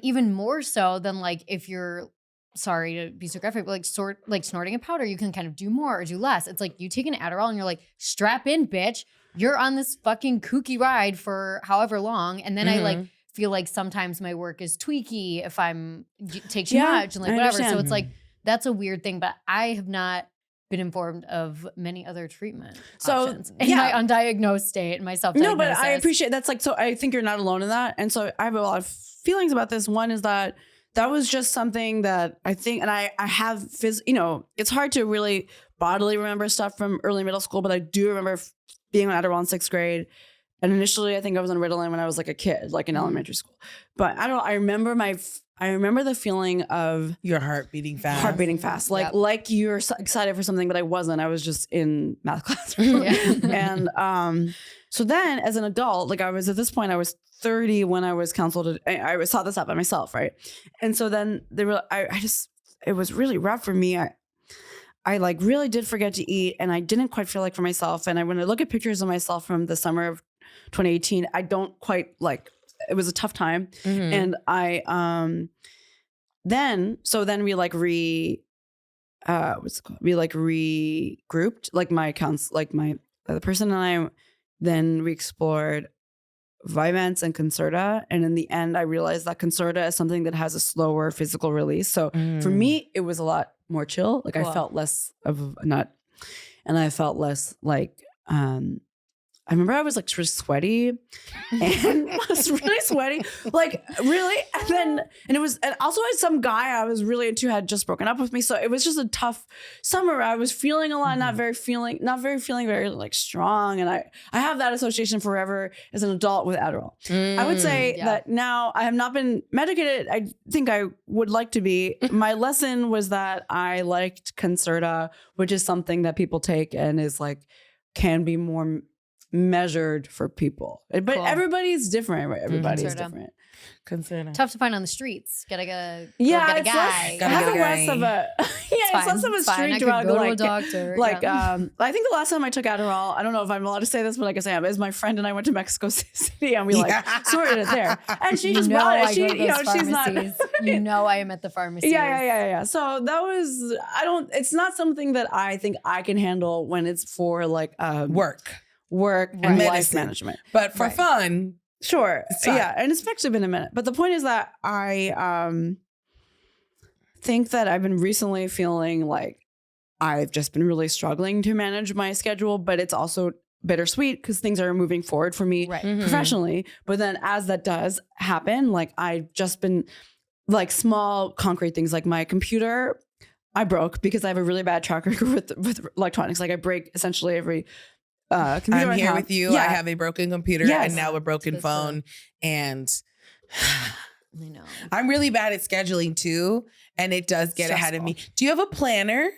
even more so than if you're. Sorry to be so graphic, but snorting a powder, you can kind of do more or do less. It's like you take an Adderall and you're like, strap in, bitch. You're on this fucking kooky ride for however long. And then I feel like sometimes my work is tweaky if I'm take too much and whatever. Understand. So it's like, that's a weird thing, but I have not been informed of many other treatment options in my undiagnosed state and my self-diagnosis. No, but I appreciate that's so I think you're not alone in that. And so I have a lot of feelings about this. One is that was just something that I think, and I have, it's hard to really bodily remember stuff from early middle school, but I do remember being on Adderall in 6th grade. And initially I think I was on Ritalin when I was a kid, in elementary school. But I remember the feeling of your heart beating fast. Like you're so excited for something, but I wasn't. I was just in math class. And so then as an adult, I was at this point, I was 30 when I was counseled. I saw this out by myself, right? And so then it was really rough for me. I really did forget to eat, and I didn't quite feel like for myself. And when I look at pictures of myself from the summer of 2018, I don't quite it was a tough time. And I then we what's it called? We regrouped, the person and I. Then we explored Vyvanse and Concerta. And in the end, I realized that Concerta is something that has a slower physical release. So for me, it was a lot more chill. Cool. I felt less of a nut, and I felt less I remember I was like really sweaty and I was really sweaty, like really. And also I had some guy I was really into had just broken up with me. So it was just a tough summer. I was feeling a lot, not feeling very like strong. And I have that association forever as an adult with Adderall. I would say that now I have not been medicated. I think I would like to be. My lesson was that I liked Concerta, which is something that people take and is like, can be more measured for people, but everybody's different, right? Everybody's different. Concerta. Tough to find on the streets. Gotta go yeah, get a it's guy. less of a it's less of a street drug. Go to a doctor. I think the last time I took Adderall, I don't know if I'm allowed to say this, but I guess I am. Is my friend and I went to Mexico City and we sorted it there, and she just brought it. She's not. I am at the pharmacy. Yeah. So that was it's not something that I think I can handle when it's for like work and life management, but for fun. Sure. Yeah. And it's actually been a minute. But the point is that I think that I've been recently feeling like I've just been really struggling to manage my schedule, but it's also bittersweet because things are moving forward for me professionally. But then as that does happen, like I've just been like small concrete things like my computer, I broke because I have a really bad track record with electronics. Like I break essentially every computer I'm here with you. Yeah. I have a broken computer and now a broken phone. And I know. I'm really bad at scheduling too. And it does get ahead of me. Do you have a planner?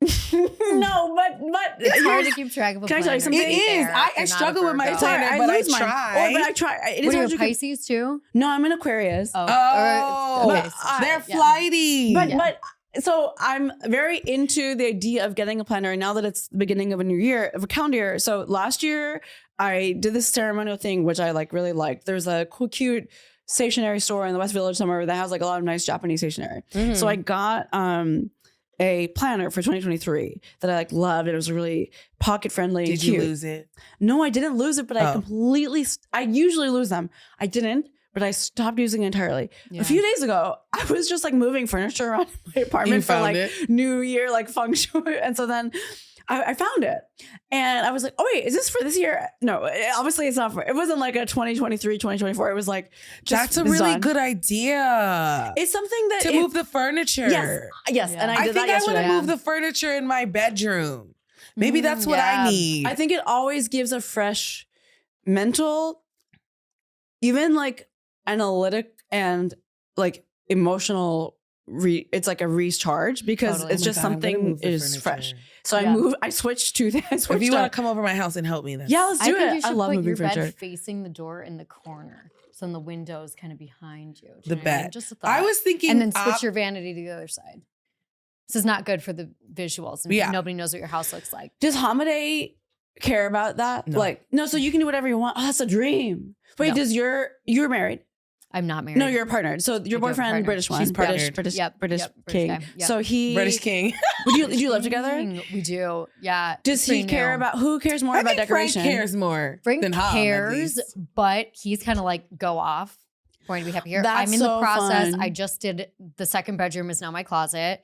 No, but it's hard to keep track of a planner. Can I tell you something? It is. I struggle with my planner, but I try. But I try. What are you, Pisces too? No, I'm an Aquarius. They're flighty. But so I'm very into the idea of getting a planner. And now that it's the beginning of a new year, of a calendar year. So last year I did this ceremonial thing, which I like really liked. There's a cool, cute stationery store in the West Village somewhere that has like a lot of nice Japanese stationery. So I got a planner for 2023 that I like loved. It was really pocket friendly. Did you lose it? No, I didn't lose it, but I usually lose them. I didn't. But I stopped using it entirely. Yeah. A few days ago, I was just like moving furniture around my apartment for like New Year, like feng shui. And so then I found it and I was like, oh wait, is this for this year? No, obviously it's not for, it wasn't like a 2023, 2024. It was like, that's a really good idea. It's something that move the furniture. Yes. Yeah. And I did that yesterday. I want to move the furniture in my bedroom. Maybe that's what I need. I think it always gives a fresh mental, even like analytic and like emotional it's like a recharge because it's just something is fresh. So I switched to that. If you want to come over my house and help me, then let's do it. I love moving furniture. Bed facing the door in the corner, so then the window is kind of behind you. The bed. Just a thought. I was thinking, and then switch your vanity to the other side. This is not good for the visuals. And nobody knows what your house looks like. Does Hamade care about that? No. So you can do whatever you want. Oh, that's a dream. Wait, you're married? I'm not married. No, you're a partner. So your boyfriend, British one. She's British king. Yep. So British king. Do you live together? We do. Yeah. Does he care about, who cares more about decoration? Frank cares more than Ham, cares, but he's kind of like go off. Going to be happy here. I'm in the process. Fun. I just did the second bedroom is now my closet.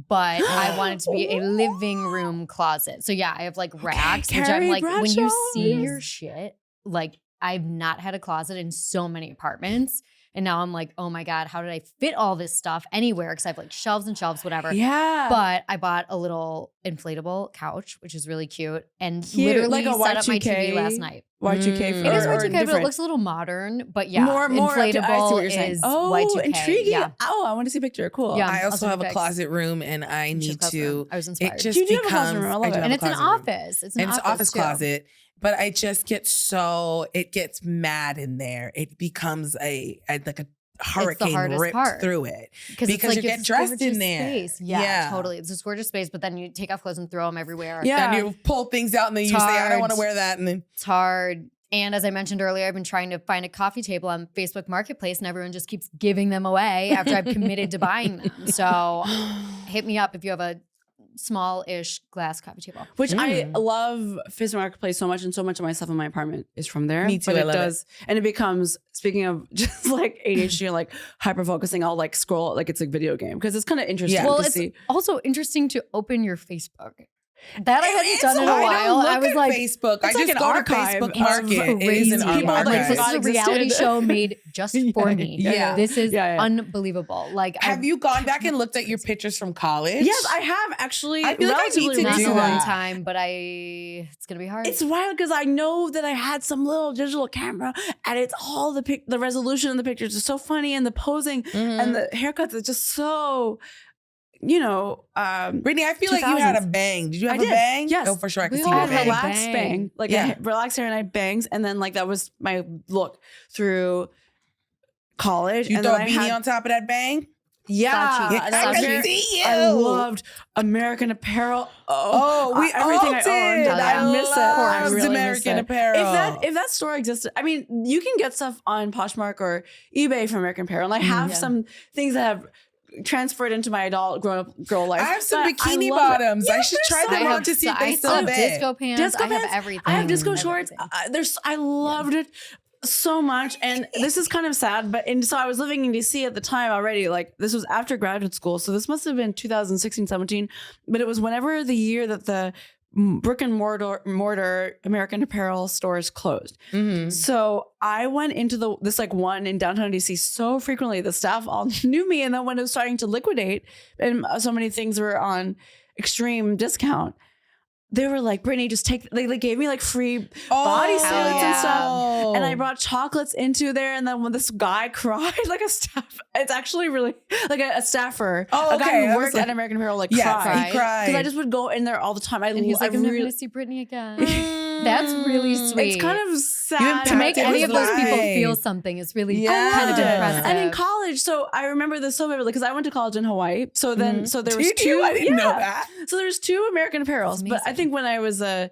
But I want it to be a living room closet. So yeah, I have like racks, which I'm like, when you see your shit, like I've not had a closet in so many apartments. And now I'm like, oh my God, how did I fit all this stuff anywhere? Because I have like shelves and shelves, whatever. Yeah. But I bought a little inflatable couch, which is really cute. And literally like set up my TV last night. Y2K. It is Y2K, but it looks a little modern. But yeah, more inflatable I see what you're saying. Y2K. Intriguing. Yeah. Oh, I want to see a picture. Cool. Yeah, I also have a closet room and I need to. I was inspired. It just becomes, have a closet room. I love it. And it's an office. It's an office closet. But I just get it gets mad in there. It becomes like a hurricane ripped through it because like you get dressed in there. Space. Yeah, totally. It's this gorgeous space, but then you take off clothes and throw them everywhere. Yeah, and you pull things out and then you say, I don't want to wear that. And then it's hard. And as I mentioned earlier, I've been trying to find a coffee table on Facebook Marketplace and everyone just keeps giving them away after I've committed to buying them. So hit me up if you have a small-ish glass coffee table. Which I love Facebook Marketplace so much, and so much of my stuff in my apartment is from there. Me too. But I love it. And it becomes, speaking of just like ADHD, like hyper-focusing, I'll like scroll like it's a video game because it's kind of interesting to see. Also interesting to open your Facebook That I hadn't done in a while. I was like, Facebook. I it's like just an go to archive Facebook of Market. It is an crazy. archive. Like, this is a reality existed. show made just for me. Yeah. This is Yeah. unbelievable. Like, Have you gone back and looked at your pictures from college? Yes, I have actually. I feel like I need relatively to not do in a recently. long that. time, but it's gonna be hard. It's wild because I know that I had some little digital camera, and it's all the resolution in the pictures is so funny, and the posing and the haircuts is just so, Brittany, I feel like you had a bang. Did you have a bang? Yes. Oh, for sure. I can We see all your had bang. a relaxed bang. Like Yeah. a relaxed hair and I had bangs, and then like that was my look through college. You and throw a then I beanie had, on top of that bang? yeah, Sachi. and I I was can very- see you. I loved American Apparel. We everything all I did. owned. I miss it. I loved really American miss it. Apparel. If that store existed, I mean, you can get stuff on Poshmark or eBay from American Apparel, and I have some things that have transferred into my adult grown-up girl life. I have some but bikini love it. bottoms. I should try them on to see if they I still have fit. disco pants. Disco I have pants. everything. I have disco I have shorts. everything. I loved it so much, and this is kind of sad. So I was living in DC at the time already. Like this was after graduate school, so this must have been 2016, 17. But it was whenever the year that the brick and mortar American Apparel stores closed. Mm-hmm. So I went into this like one in downtown DC so frequently. The staff all knew me, and then when it was starting to liquidate, and so many things were on extreme discount, they were like, Brittany, just take. They gave me like free bodysuits and stuff, and I brought chocolates into there. And then when this guy cried, like a staff, it's actually really like a staffer, a guy who worked at American Apparel, like cried. He cried Because I just would go in there all the time. And he's like, I'm never going to see Brittany again. That's really sweet. It's kind of sad to make any of those people life. feel something is really Yeah. kind of Yeah. impressive. And in college, so I remember this so vividly because I went to college in Hawaii. So then, so there was Did two. you? I didn't know yeah. that. So there was two American Apparels, but I think when I was a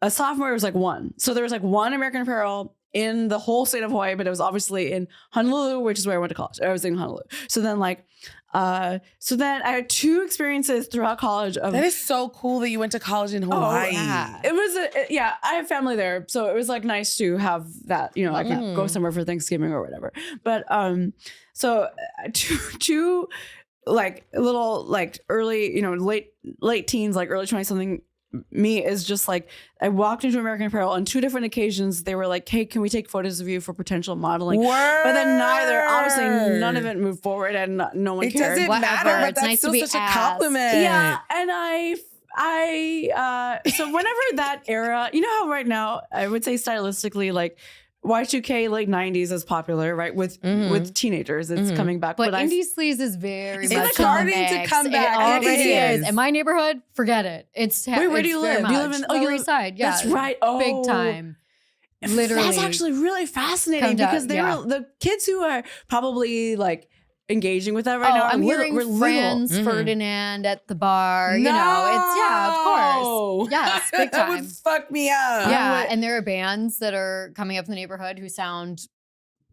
sophomore, it was like one. So there was like one American Apparel in the whole state of Hawaii, but it was obviously in Honolulu, which is where I went to college. I was in Honolulu. So then so then I had two experiences throughout college of That is so cool that you went to college in Hawaii. It was I have family there, so it was like nice to have that, I can go somewhere for Thanksgiving or whatever. But so two like little like early, late teens, like early 20 something me is just like, I walked into American Apparel on two different occasions. They were like, hey, can we take photos of you for potential modeling? Word. But then obviously none of it moved forward, and no one It cared. doesn't Whatever. matter, but It's that's nice still to be such a asked. compliment. Yeah, and I so whenever that era, how right now I would say stylistically like Y2K late 90s is popular, right? With teenagers, it's coming back. But I indie sleaze is very It's much starting in the to mix. come back. It already It is. is. In my neighborhood, forget it. Wait, where do you live? Do you live in Lower East Side? Yeah, That's right. big time. Literally, That's actually really fascinating Come down, because yeah. were the kids who are probably like engaging with that right now. I'm hearing we're Franz little. Ferdinand at the bar. No. Of course. Yes, big That time. would fuck me up. Yeah, and there are bands that are coming up in the neighborhood who sound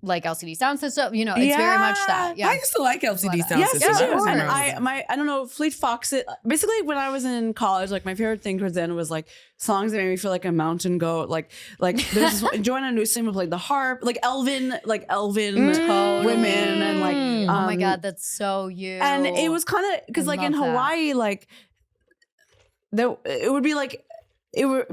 like LCD sound system. It's very much that. Yeah. I used to like LCD sound Yes, system. yes, I yes. was And nervous. I don't know, Fleet Foxes. Basically, when I was in college, like my favorite thing towards the end was like songs that made me feel like a mountain goat. Like there's this Joanna Newsom who played the harp, like Elvin Totally. women, and like oh my god, that's so you. and it was kind of because I like in love that. Hawaii, like it would be like.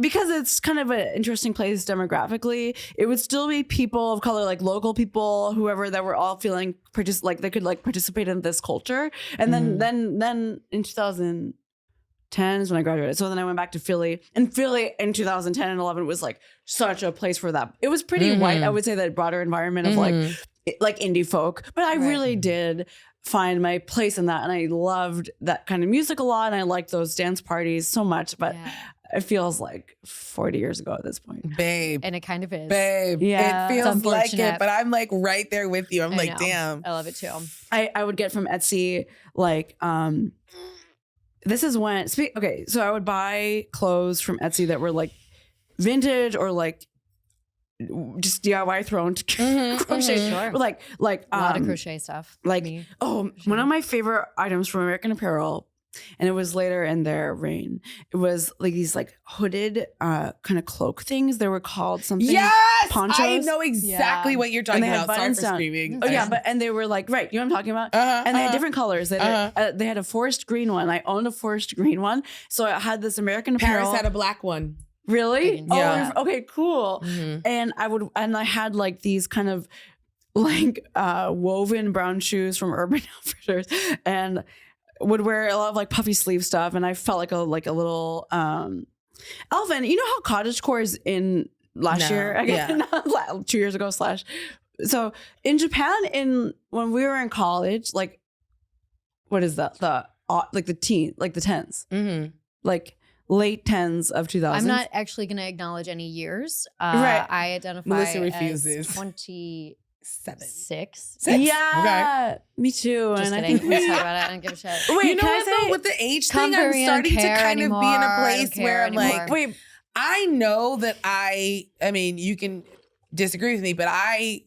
Because it's kind of an interesting place demographically, it would still be people of color, like local people, whoever, that were all feeling like they could like participate in this culture. And then in 2010 is when I graduated. So then I went back to Philly, and Philly in 2010 and 11 was like such a place for that. It was pretty white, I would say, that broader environment of like indie folk, but I really did find my place in that, and I loved that kind of music a lot, and I liked those dance parties so much. But it feels like 40 years ago at this point. Babe. And it kind of is. Babe. Yeah. It feels like it, unfortunate. but I'm like right there with you. I'm I like, know. damn. I love it too. I would get from Etsy like this is when okay, so I would buy clothes from Etsy that were like vintage or like just DIY thrown to crochet. Sure. Like A lot of crochet stuff. like Me. one of my favorite items from American Apparel and it was later in their reign. It was like these like hooded kind of cloak things. They were called something. Yes, ponchos. I know exactly what you're talking And they had about. Sorry buttons for down. screaming. Oh yeah, but and they were like, right, you know what I'm talking about? And they had different colors. They had a forest green one. I owned a forest green one. So I had this American Apparel. Paris had a black one. Really? Yeah. Oh, okay, cool. Mm-hmm. And I had like these kind of like woven brown shoes from Urban Outfitters, and would wear a lot of like puffy sleeve stuff. And I felt like a little Alvin. You know how cottagecore is in last year? Again, 2 years ago / So in Japan, when we were in college, like what is that? The tens, like late tens of 2000s. I'm not actually going to acknowledge any years. Right. I identify Melissa as refuses. 26. Yeah, me too. Just and kidding. I think Let's talk about it. I don't give a shit. Wait, You know can I what though? say With the age Come thing, I'm very starting to care kind of be in anymore. a I place don't where care I'm like, anymore. wait, I know that I mean, you can disagree with me, but I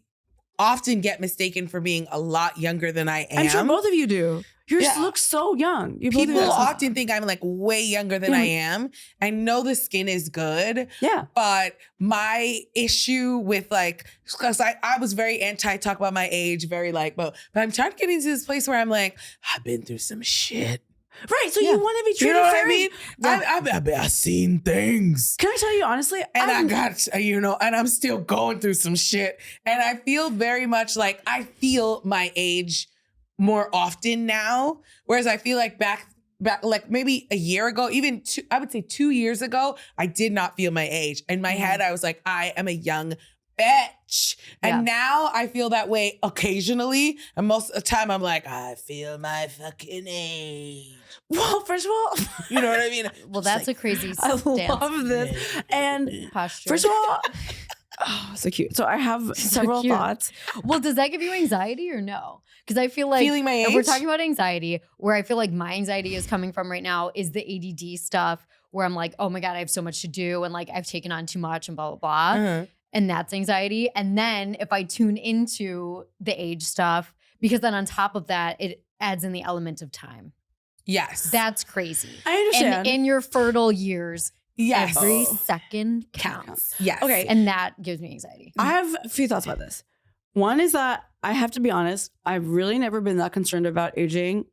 often get mistaken for being a lot younger than I am. I'm sure both of you do. You Yeah. look so young. You both People do. often think I'm like way younger than Yeah. I am. I know the skin is good, Yeah. but my issue with like, because I was very anti talk about my age, very like, but I'm trying to get into this place where I'm like, I've been through some shit. Right. So you want to be You treated know what I fairly. mean? I've seen things. Can I tell you honestly? And I got, and I'm still going through some shit. And I feel very much like I feel my age more often now. Whereas I feel like back like maybe a year ago, even I would say 2 years ago, I did not feel my age. In my head, I was like, I am a young bitch. And now I feel that way occasionally. And most of the time I'm like, I feel my fucking age. Well, first of all, You know what I mean? Well, that's a crazy I stance. love this. And Posture. first of all, oh, so cute. So I have several cute. thoughts. Well, does that give you anxiety or no? Because I feel like Feeling my if we're age? talking about anxiety, where I feel like my anxiety is coming from right now is the ADD stuff, where I'm like, oh my God, I have so much to do, and like I've taken on too much and blah, blah, blah. Uh-huh. And that's anxiety. And then if I tune into the age stuff, because then on top of that, it adds in the element of time. Yes. That's crazy. I understand. And in your fertile years, yes. every second counts. Yes. Okay. And that gives me anxiety. I have a few thoughts about this. One is that I have to be honest, I've really never been that concerned about aging,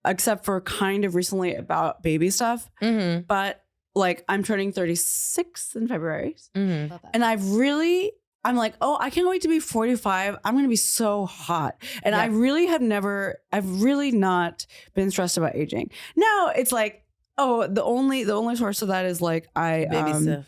except for kind of recently about baby stuff. Mm-hmm. But like I'm turning 36 in February. Mm-hmm. Love that. And I'm like, oh, I can't wait to be 45. I'm going to be so hot. And Yeah. I've really not been stressed about aging. Now it's like, oh, the only source of that is like Baby stuff.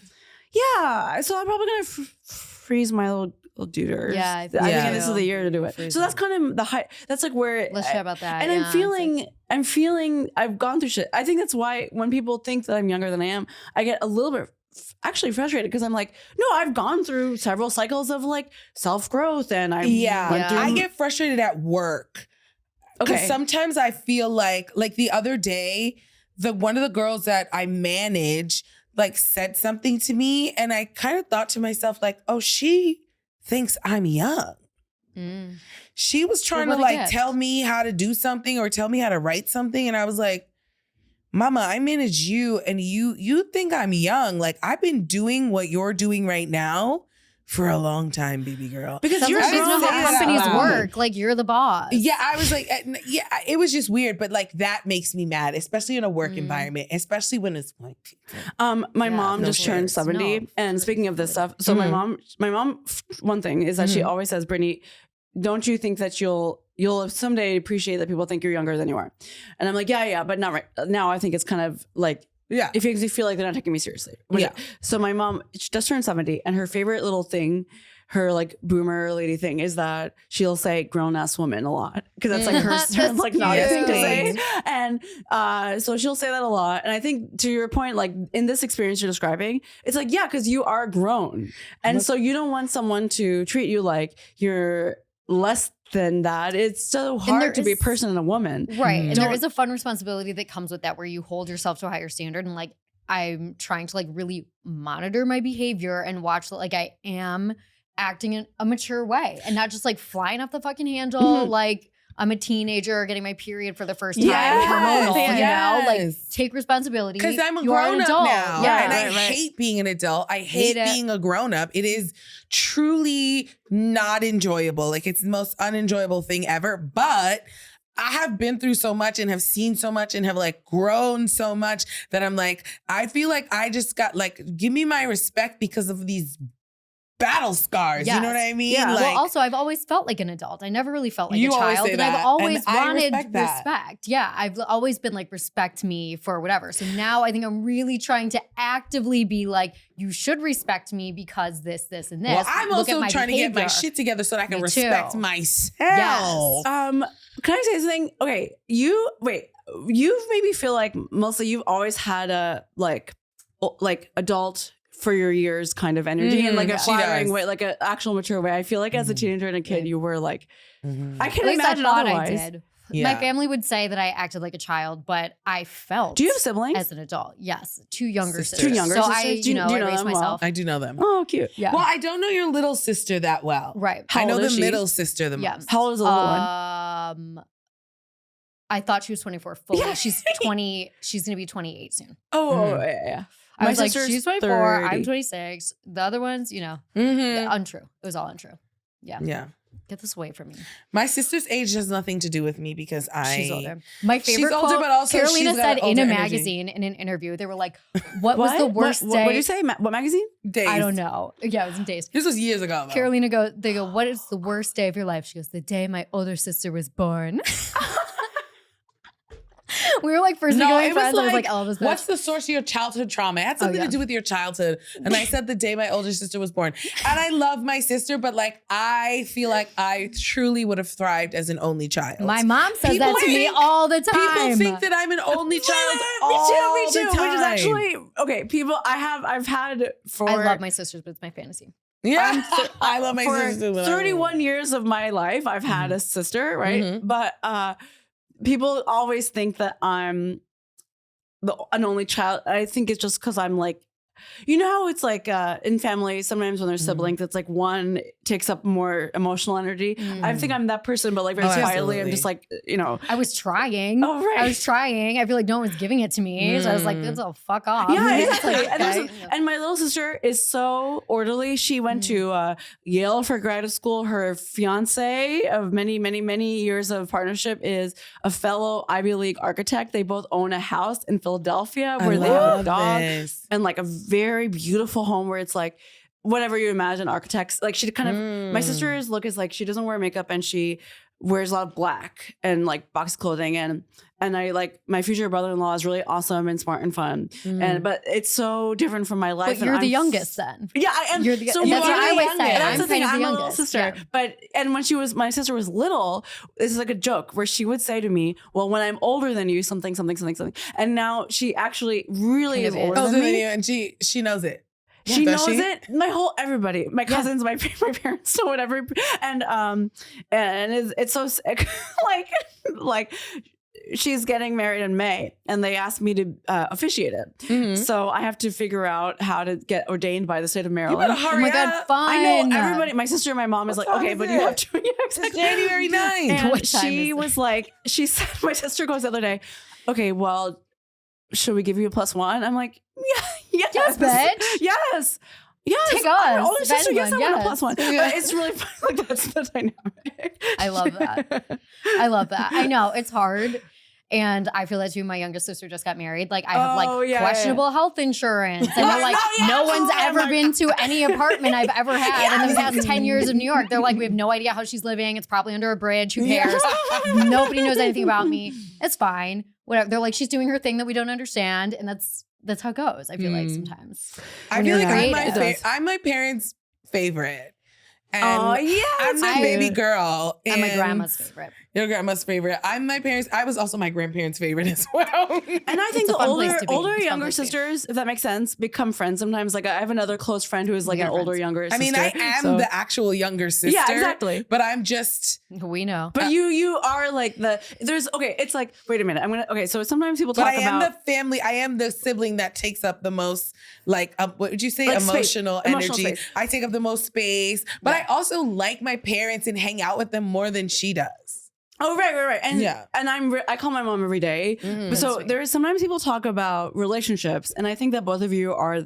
yeah. So I'm probably going to freeze my little duders. Yeah, I I think think so. this is the year to do it. Freeze So that's them. kind of the height. That's like where Let's chat about that. and yeah. I'm feeling I've gone through shit. I think that's why when people think that I'm younger than I am, I get a little bit actually frustrated because I'm like, no, I've gone through several cycles of like self-growth and I went through I get frustrated at work. Because okay. sometimes I feel like the other day, one of the girls that I manage like said something to me, and I kind of thought to myself like, oh, she thinks I'm young. Mm. She was trying Well, to what a like gift. tell me how to do something or tell me how to write something, and I was like, Mama, I manage you, and you think I'm young. Like I've been doing what you're doing right now for a long time, baby girl. because you're Sometimes grown it's not up. how companies Yeah. work. Like you're the boss. Yeah, I was like, yeah, it was just weird, but like that makes me mad, especially in a work Mm. environment, especially when it's like, my Yeah, mom no just turned shares. 70. No, And for speaking of this stuff, so my mom, one thing is that she always says, Brittany, don't you think that you'll someday appreciate that people think you're younger than you are? And I'm like, yeah, but not right now. I think it's kind of like, yeah, it makes me feel like they're not taking me seriously. Yeah. So my mom, she just turned 70, and her favorite little thing, her like boomer lady thing, is that she'll say grown ass woman a lot because that's like her That's like naughty thing to cute. say. And so she'll say that a lot. And I think to your point, like in this experience you're describing, it's like, yeah, because you are grown. And so you don't want someone to treat you like you're less than that. It's so there hard to be a is- person and a woman. Right. Mhm. And there is a fun responsibility that comes with that where you hold yourself to a higher standard. And like, I'm trying to like really monitor my behavior and watch that like I am acting in a mature way and not just like flying off the fucking handle. Mhm. Like I'm a teenager getting my period for the first time. Yes, Hormonal, you know, like yes. take responsibility. Because I'm a You are an grown up adult. now. Yeah. And I hate being an adult. I hate it. being a grown up. It is truly not enjoyable. Like it's the most unenjoyable thing ever. But I have been through so much and have seen so much and have like grown so much that I'm like, I feel like I just got like, give me my respect because of these battle scars. Yes. You know what I mean? Yeah. Like, Well, also, I've always felt like an adult. I never really felt like You a always child. say And I've that, always and I wanted respect that. respect. Yeah. I've always been like, respect me for whatever. So now I think I'm really trying to actively be like, you should respect me because this, and this. well, I'm Look at also my trying to get my behavior. shit together so that I can Me respect too. myself. Yes. Can I say something? Okay, you made me feel like mostly you've always had a like adult for your years kind of energy in like a She flattering does. way, like an actual mature way. I feel like as a teenager and a kid, you were like, I At can't least imagine I thought otherwise. I did. Yeah. My family would say that I acted like a child, but I felt Do you have siblings? as an adult. Yes. 2 younger Sisters. sisters. 2 younger so sisters? I, Do you I know raised them well? myself. I do know them. Oh, cute. Yeah. Well, I don't know your little sister that well. Right. How I know old the is she? middle sister the Yeah. most. How old is the little one? I thought she was 24 fully. She's 20. She's going to be 28 soon. Oh, yeah. I My was like, sister's she's 24. 30. I'm 26. The other ones, Mhm. untrue. It was all untrue. Yeah. Yeah. Get this away from me. My sister's age has nothing to do with me because She's older. My She's favorite older, quote, but also Carolina she's got said in older a energy. magazine in an interview, they were like, what was the worst day? What did you say? What magazine? Days. I don't know. Yeah, it was in Days. This was years ago, though. Carolina they go, what is the worst day of your life? She goes, the day my older sister was born. We were like first becoming friends. I was like, oh, this bitch. what's the source of your childhood trauma? It had something yeah. to do with your childhood. And I said the day my older sister was born. And I love my sister, but like, I feel like I truly would have thrived as an only child. My mom says People that to me think- all the time. People think that I'm an only child all Me too. the Which is time. actually okay. People, I've had for I love my sisters, but it's my fantasy. Yeah, I love my for sister. but I- 31 years of my life, I've had a sister, right? Mhm. But people always think that I'm an only child. I think it's just because I'm like, you know how it's like in families, sometimes when there's siblings, it's like one takes up more emotional energy. I think I'm that person, but like very Oh, quietly, I'm absolutely. just like, I was trying. Oh, right. I was trying. I feel like no one's giving it to me. So I was like, that's all fuck off. Yeah, It's exactly. like, And, okay. and my little sister is so orderly. She went to Yale for graduate school. Her fiance of many, many, many years of partnership is a fellow Ivy League architect. They both own a house in Philadelphia where they have a love dog this. and like a very beautiful home where it's like whatever you imagine architects. Like she kind of, my sister's look is like she doesn't wear makeup and she wears a lot of black and like box clothing and I like my future brother-in-law is really awesome and smart and fun. And but it's so different from my life. But you're the youngest then. Yeah, I am. You're the- so and you that's what are I the always youngest. say. That's I'm the thing. kind of I'm the a little youngest. sister. Yeah. But and when my sister was little, this is like a joke where she would say to me, "Well, when I'm older than you, something." And now she actually really Kind is of older Older than than me. you, and she knows it. She Does knows she? it. Everybody, my cousins, my parents know whatever, and it's so sick. like she's getting married in May, and they asked me to officiate it. Mhm. So I have to figure out how to get ordained by the state of You Maryland. better Oh hurry my God, up. fun. I know everybody. My sister and my mom is What like, time okay, is but you it? have to. Yeah, It's exactly. January 9th. And What time she is it? was like, she said, my sister goes the other day, okay, well, should we give you a +1? I'm like, yeah, Yes, bitch. Yes. Yes. Take I'm us. older sister, yes, I Anyone, want a yes. +1. Yeah. But it's really fun. Like, that's the dynamic. I love that. I love that. I know it's hard. And I feel that too. My youngest sister just got married. Like I have Oh, like yeah, questionable health insurance. And they're like, yeah. no one's Oh, ever my been to any apartment I've ever had in the past 10 years of New York. They're like, we have no idea how she's living. It's probably under a bridge. Who cares? Nobody knows anything about me. It's fine. Whatever. They're like, she's doing her thing that we don't understand. And that's how it goes. I feel like sometimes. I When feel you're like creative. I'm my parents' favorite. And Oh, yeah. I'm the I- baby girl. I'm my and grandma's favorite. Your grandma's favorite. I'm my parents. I was also my grandparents' favorite as well. And I think It's a the fun place to be. older It's a fun younger place to be. sisters, if that makes sense, become friends sometimes. Like I have another close friend who is like We an are older, friends. younger sister. I mean, I am so- the actual younger sister. Yeah, exactly. But I'm just. We know. But you are like it's like, wait a minute. Okay, so sometimes people But talk I am about the family. I am the sibling that takes up the most, like, what would you say? Like space. Emotional Emotional energy. space. I take up the most space. But I also like my parents and hang out with them more than she does. Oh, right. And I call my mom every day. So there's sometimes people talk about relationships, and I think that both of you are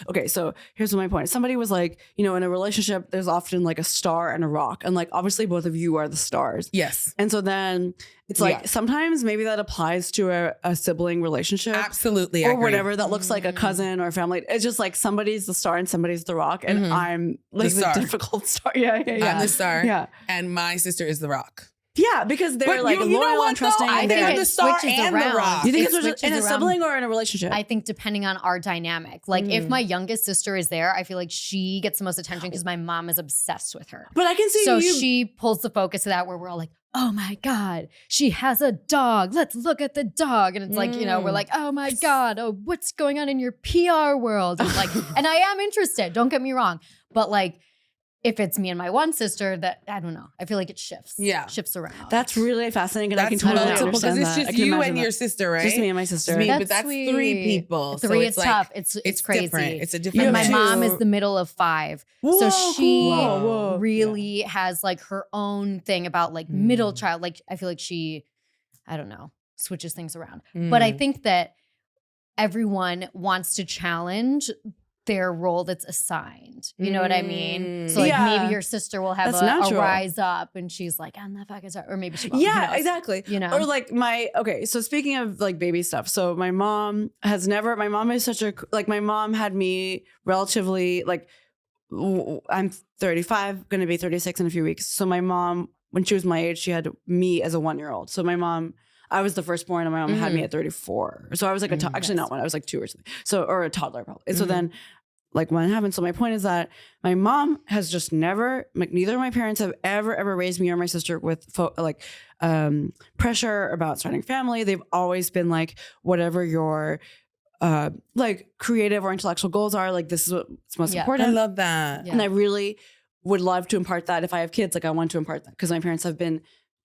okay. So here's my point. Somebody was like, in a relationship, there's often like a star and a rock, and like obviously both of you are the stars. Yes. And so then it's like sometimes maybe that applies to a sibling relationship. Absolutely. Or whatever that looks like a cousin or a family. It's just like somebody's the star and somebody's the rock, and I'm like the difficult star. Yeah. I'm the star. Yeah. And my sister is the rock. Yeah, because they're like loyal and trusting. I think they're the star and the rock. You think it's in a sibling or in a relationship? I think depending on our dynamic. Like if my youngest sister is there, I feel like she gets the most attention because my mom is obsessed with her. But I can see she pulls the focus of that where we're all like, oh my God, she has a dog. Let's look at the dog. And it's like, we're like, oh my God, what's going on in your PR world? And like, and I am interested, don't get me wrong. But like, if it's me and my one sister, that I don't know. I feel like it shifts. Yeah. Shifts around. That's really fascinating. And I can totally understand because it's just you and your sister, right? Just me and my sister. But that's sweet. 3 people. Three is tough. It's crazy. Different. It's a different. And my mom is the middle of 5. Whoa, so she really has like her own thing about like middle child. Like I feel like she, I don't know, switches things around. But I think that everyone wants to challenge their role that's assigned. You know what I mean? So like maybe your sister will have a rise up and she's like, I'm not fucking sorry. Or maybe she won't. Yeah, exactly. Or like so speaking of like baby stuff. So my mom is such a, like my mom had me relatively like, I'm 35, going to be 36 in a few weeks. So my mom, when she was my age, she had me as a 1-year-old. So my mom, I was the firstborn and my mom had me at 34. So I was like actually not one, I was like 2 or something. So, or a toddler probably. And so then like when it happened. So my point is that my mom has just never, like neither of my parents have ever raised me or my sister with pressure about starting family. They've always been like, whatever your like creative or intellectual goals are, like this is what's most important. I love that. And I really would love to impart that if I have kids. Like I want to impart that because my parents have been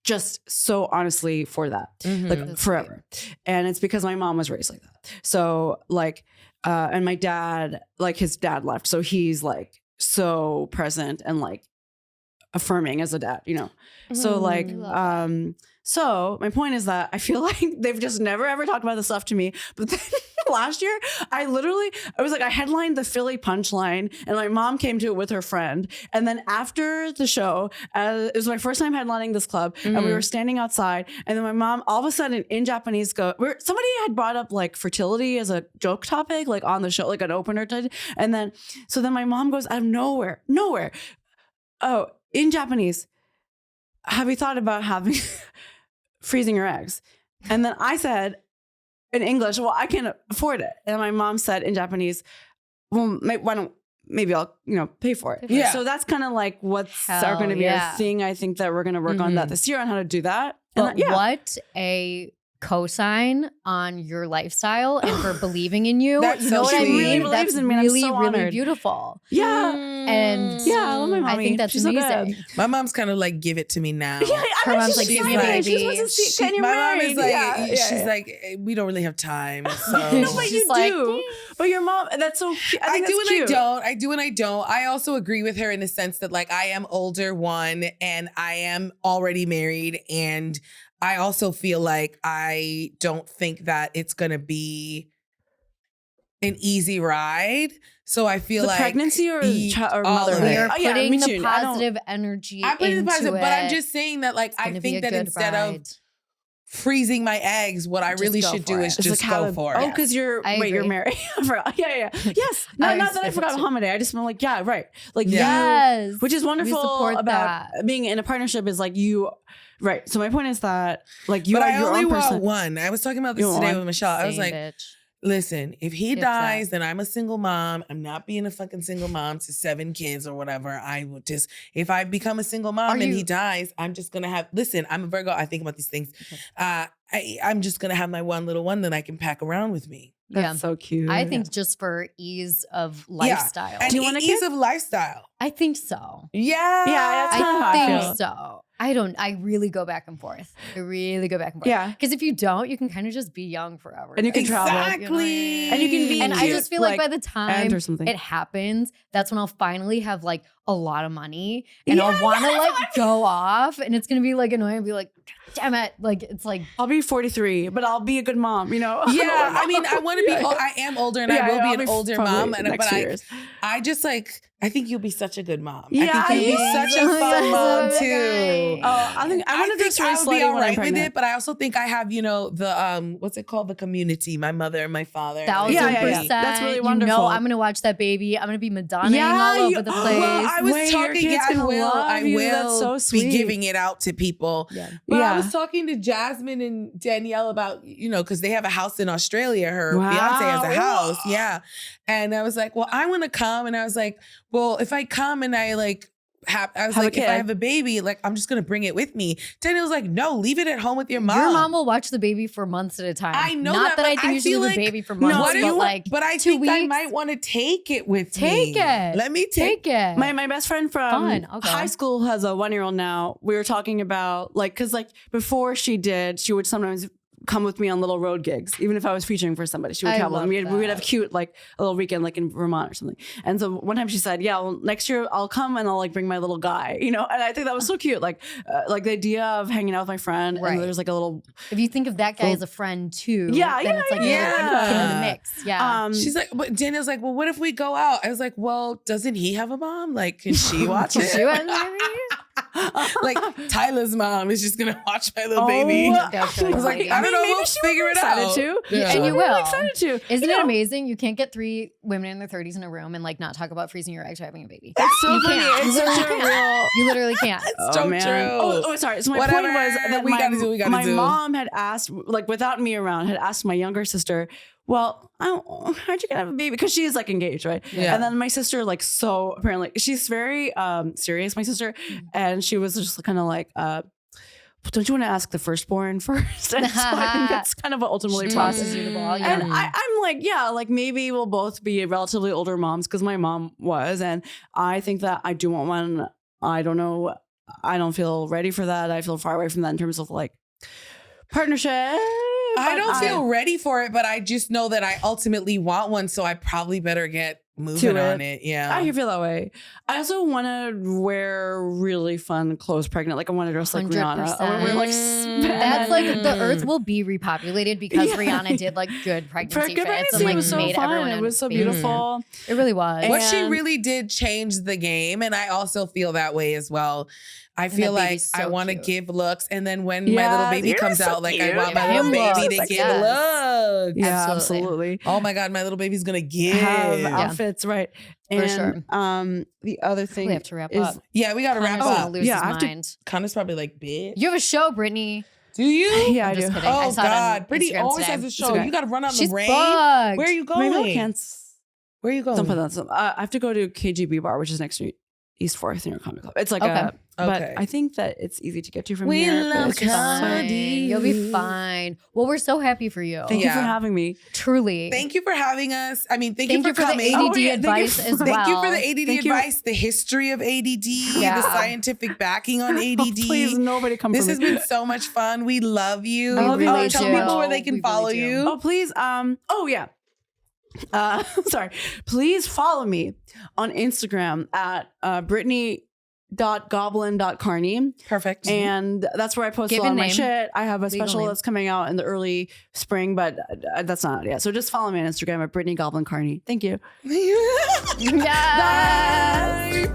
just so honestly for that, like that's forever. Great. And it's because my mom was raised like that. So like, and my dad, like his dad left. So he's like so present and like affirming as a dad, So like, so my point is that I feel like they've just never ever talked about this stuff to me. But then last year, I headlined the Philly Punchline and my mom came to it with her friend. And then after the show, it was my first time headlining this club and we were standing outside. And then my mom, all of a sudden in Japanese, somebody had brought up like fertility as a joke topic, like on the show, like an opener. And then, so then my mom goes out of nowhere. Oh, in Japanese, have you thought about having freezing your eggs? And then I said in English, well, I can't afford it. And my mom said in Japanese, well, maybe I'll, pay for it. Yeah. So that's kind of like what's going to be a thing. I think that we're going to work on that this year on how to do that. But what a cosign on your lifestyle and for believing in you. That's you know what I mean? Really believes in me. And really, I'm so really honored. Beautiful. Yeah. And I love my mommy. I think that's She's amazing. So my mom's kind of like, give it to me now. Yeah, her mom's like, she's give me baby. She wants to see, can you my married? mom is like, she's like, we don't really have time. So no, but you do. But your mom, that's so cute. I do and cute. I don't. I do and I don't. I also agree with her in the sense that like I am older one and I am already married and I also feel like I don't think that it's going to be an easy ride. So I feel like pregnancy or motherhood. We are putting the positive energy into it. But I'm just saying that like I think that instead of freezing my eggs, what I really should do is just go for it. Oh, because you're married. Yeah. Yes. Not that I forgot holiday. I just meant like, yeah, right. Like yes. Which is wonderful about being in a partnership is like you. Right. So my point is that like you but are I your only own person. want one. I was talking about this today with Michelle. I was like, listen, if he dies, then I'm a single mom. I'm not being a fucking single mom to 7 kids or whatever. I would just, if I become a single mom and he dies, I'm just going to have, listen, I'm a Virgo. I think about these things. I'm just going to have my one little one that I can pack around with me. That's so cute. I think just for ease of lifestyle. Yeah. And do you want ease of lifestyle? I think so. Yeah. Yeah, that's kind of how I feel. So. I really go back and forth. Yeah. Because if you don't, you can kind of just be young forever. And you can travel. Exactly. And you can be And I just feel like by the time or something. it happens, that's when I'll finally have like a lot of money and I'll want to like go off and it's going to be like annoying and be like, damn it. Like, it's like, I'll be 43, but I'll be a good mom, you know? Yeah. I mean, I want to be, I am older and I will be an older mom. Next years. I just like, I think you'll be such a good mom. Yeah, I think you'll be such a fun mom too. Oh, I think I want to just I would be all all right with it, but I also think I have, you know, the what's it called? The community, my mother and my father. 1,000%. That's really wonderful. You know, I'm gonna watch that baby. I'm gonna be Madonnaing all over the place. Well, I was talking. I will. That's so sweet. Be giving it out to people. Yeah. But I was talking to Jasmine and Danielle about, you know, because they have a house in Australia. Her fiance has a house. Yeah. And I was like, well, I want to come. And I was like, well, if I come and I like, if I have a baby, like I'm just gonna bring it with me. Daniel's like, no, leave it at home with your mom. Your mom will watch the baby for months at a time. I know Not that I think you should leave like, the baby for months, but I think weeks. I might want to take it with me. Take it. Let me take it. My best friend from high school has a 1-year-old now. We were talking about like, cause like before she would sometimes come with me on little road gigs. Even if I was featuring for somebody, she would travel. And we would have cute, like a little weekend, like in Vermont or something. And so one time she said, yeah, well, next year I'll come and I'll like bring my little guy, you know? And I think that was so cute. Like the idea of hanging out with my friend. Right. And there's like a little. If you think of that guy as a friend too. Yeah. Then it's like kid in the mix. Yeah. She's like, but Daniel's like, well, what if we go out? I was like, well, doesn't he have a mom? Like, can she watch it? She watch maybe? Like Tyler's mom is just gonna watch my little baby. I was like, I don't know, we'll figure it out. To. Yeah. And you will. I'm excited to. Isn't it amazing? You can't get 3 women in their 30s in a room and like not talk about freezing your eggs or having a baby. It's so funny. You literally can't. It's so true. Oh, sorry. So my point was that my mom had asked, like without me around, had asked my younger sister, well, how'd you get have a baby? Because she is like engaged, right? Yeah. And then my sister, like, so apparently she's very serious, my sister. And she was just kind of like, don't you want to ask the firstborn first? And so I think that's kind of what ultimately processes you the ball. Yeah. And I'm like, yeah, like maybe we'll both be relatively older moms because my mom was. And I think that I do want one. I don't know. I don't feel ready for that. I feel far away from that in terms of like partnership. I don't feel ready for it, but I just know that I ultimately want one. So I probably better get moving on it. Yeah. I feel that way. I also want to wear really fun clothes pregnant. Like I want to dress like 100%. Rihanna. We're like, that's like the earth will be repopulated because Rihanna did like good pregnancy fits and like so made fun. everyone. It was so beautiful. It really was. But she really did change the game. And I also feel that way as well. I feel like I want to give looks, and then when my little baby comes out, like I want my little baby to give looks. Yeah, absolutely. Oh my God, my little baby's gonna give outfits, right? For and, sure. The other thing we have to wrap up. Yeah, we got to wrap up. Lose his mind. Connor's probably like, bitch. You have a show, Brittany. Do you? Yeah, I do. Kidding. Oh God, Brittany always has a show. You got to run on the rain. Bugged. Where are you going? Maybe I can't. Where are you going? Don't put that. I have to go to KGB Bar, which is next to East 4th New York Comic Club. It's like but I think that it's easy to get to from here. We love comedy. You'll be fine. Well, we're so happy for you. Thank you for having me. Truly. Thank you for having us. I mean, thank you for coming. The ADD advice as well. Thank you for the ADD advice, the history of ADD, the scientific backing on ADD. Please, nobody come This for has me. been so much fun. We love you. Tell people where they can follow you. Oh, please. Sorry. Please follow me on Instagram at Brittany.goblin.carney. Perfect. And that's where I post a lot of my shit. I have a special that's coming out in the early spring, but that's not yet. So just follow me on Instagram at Brittany Goblin Carney. Thank you. Yes. Bye.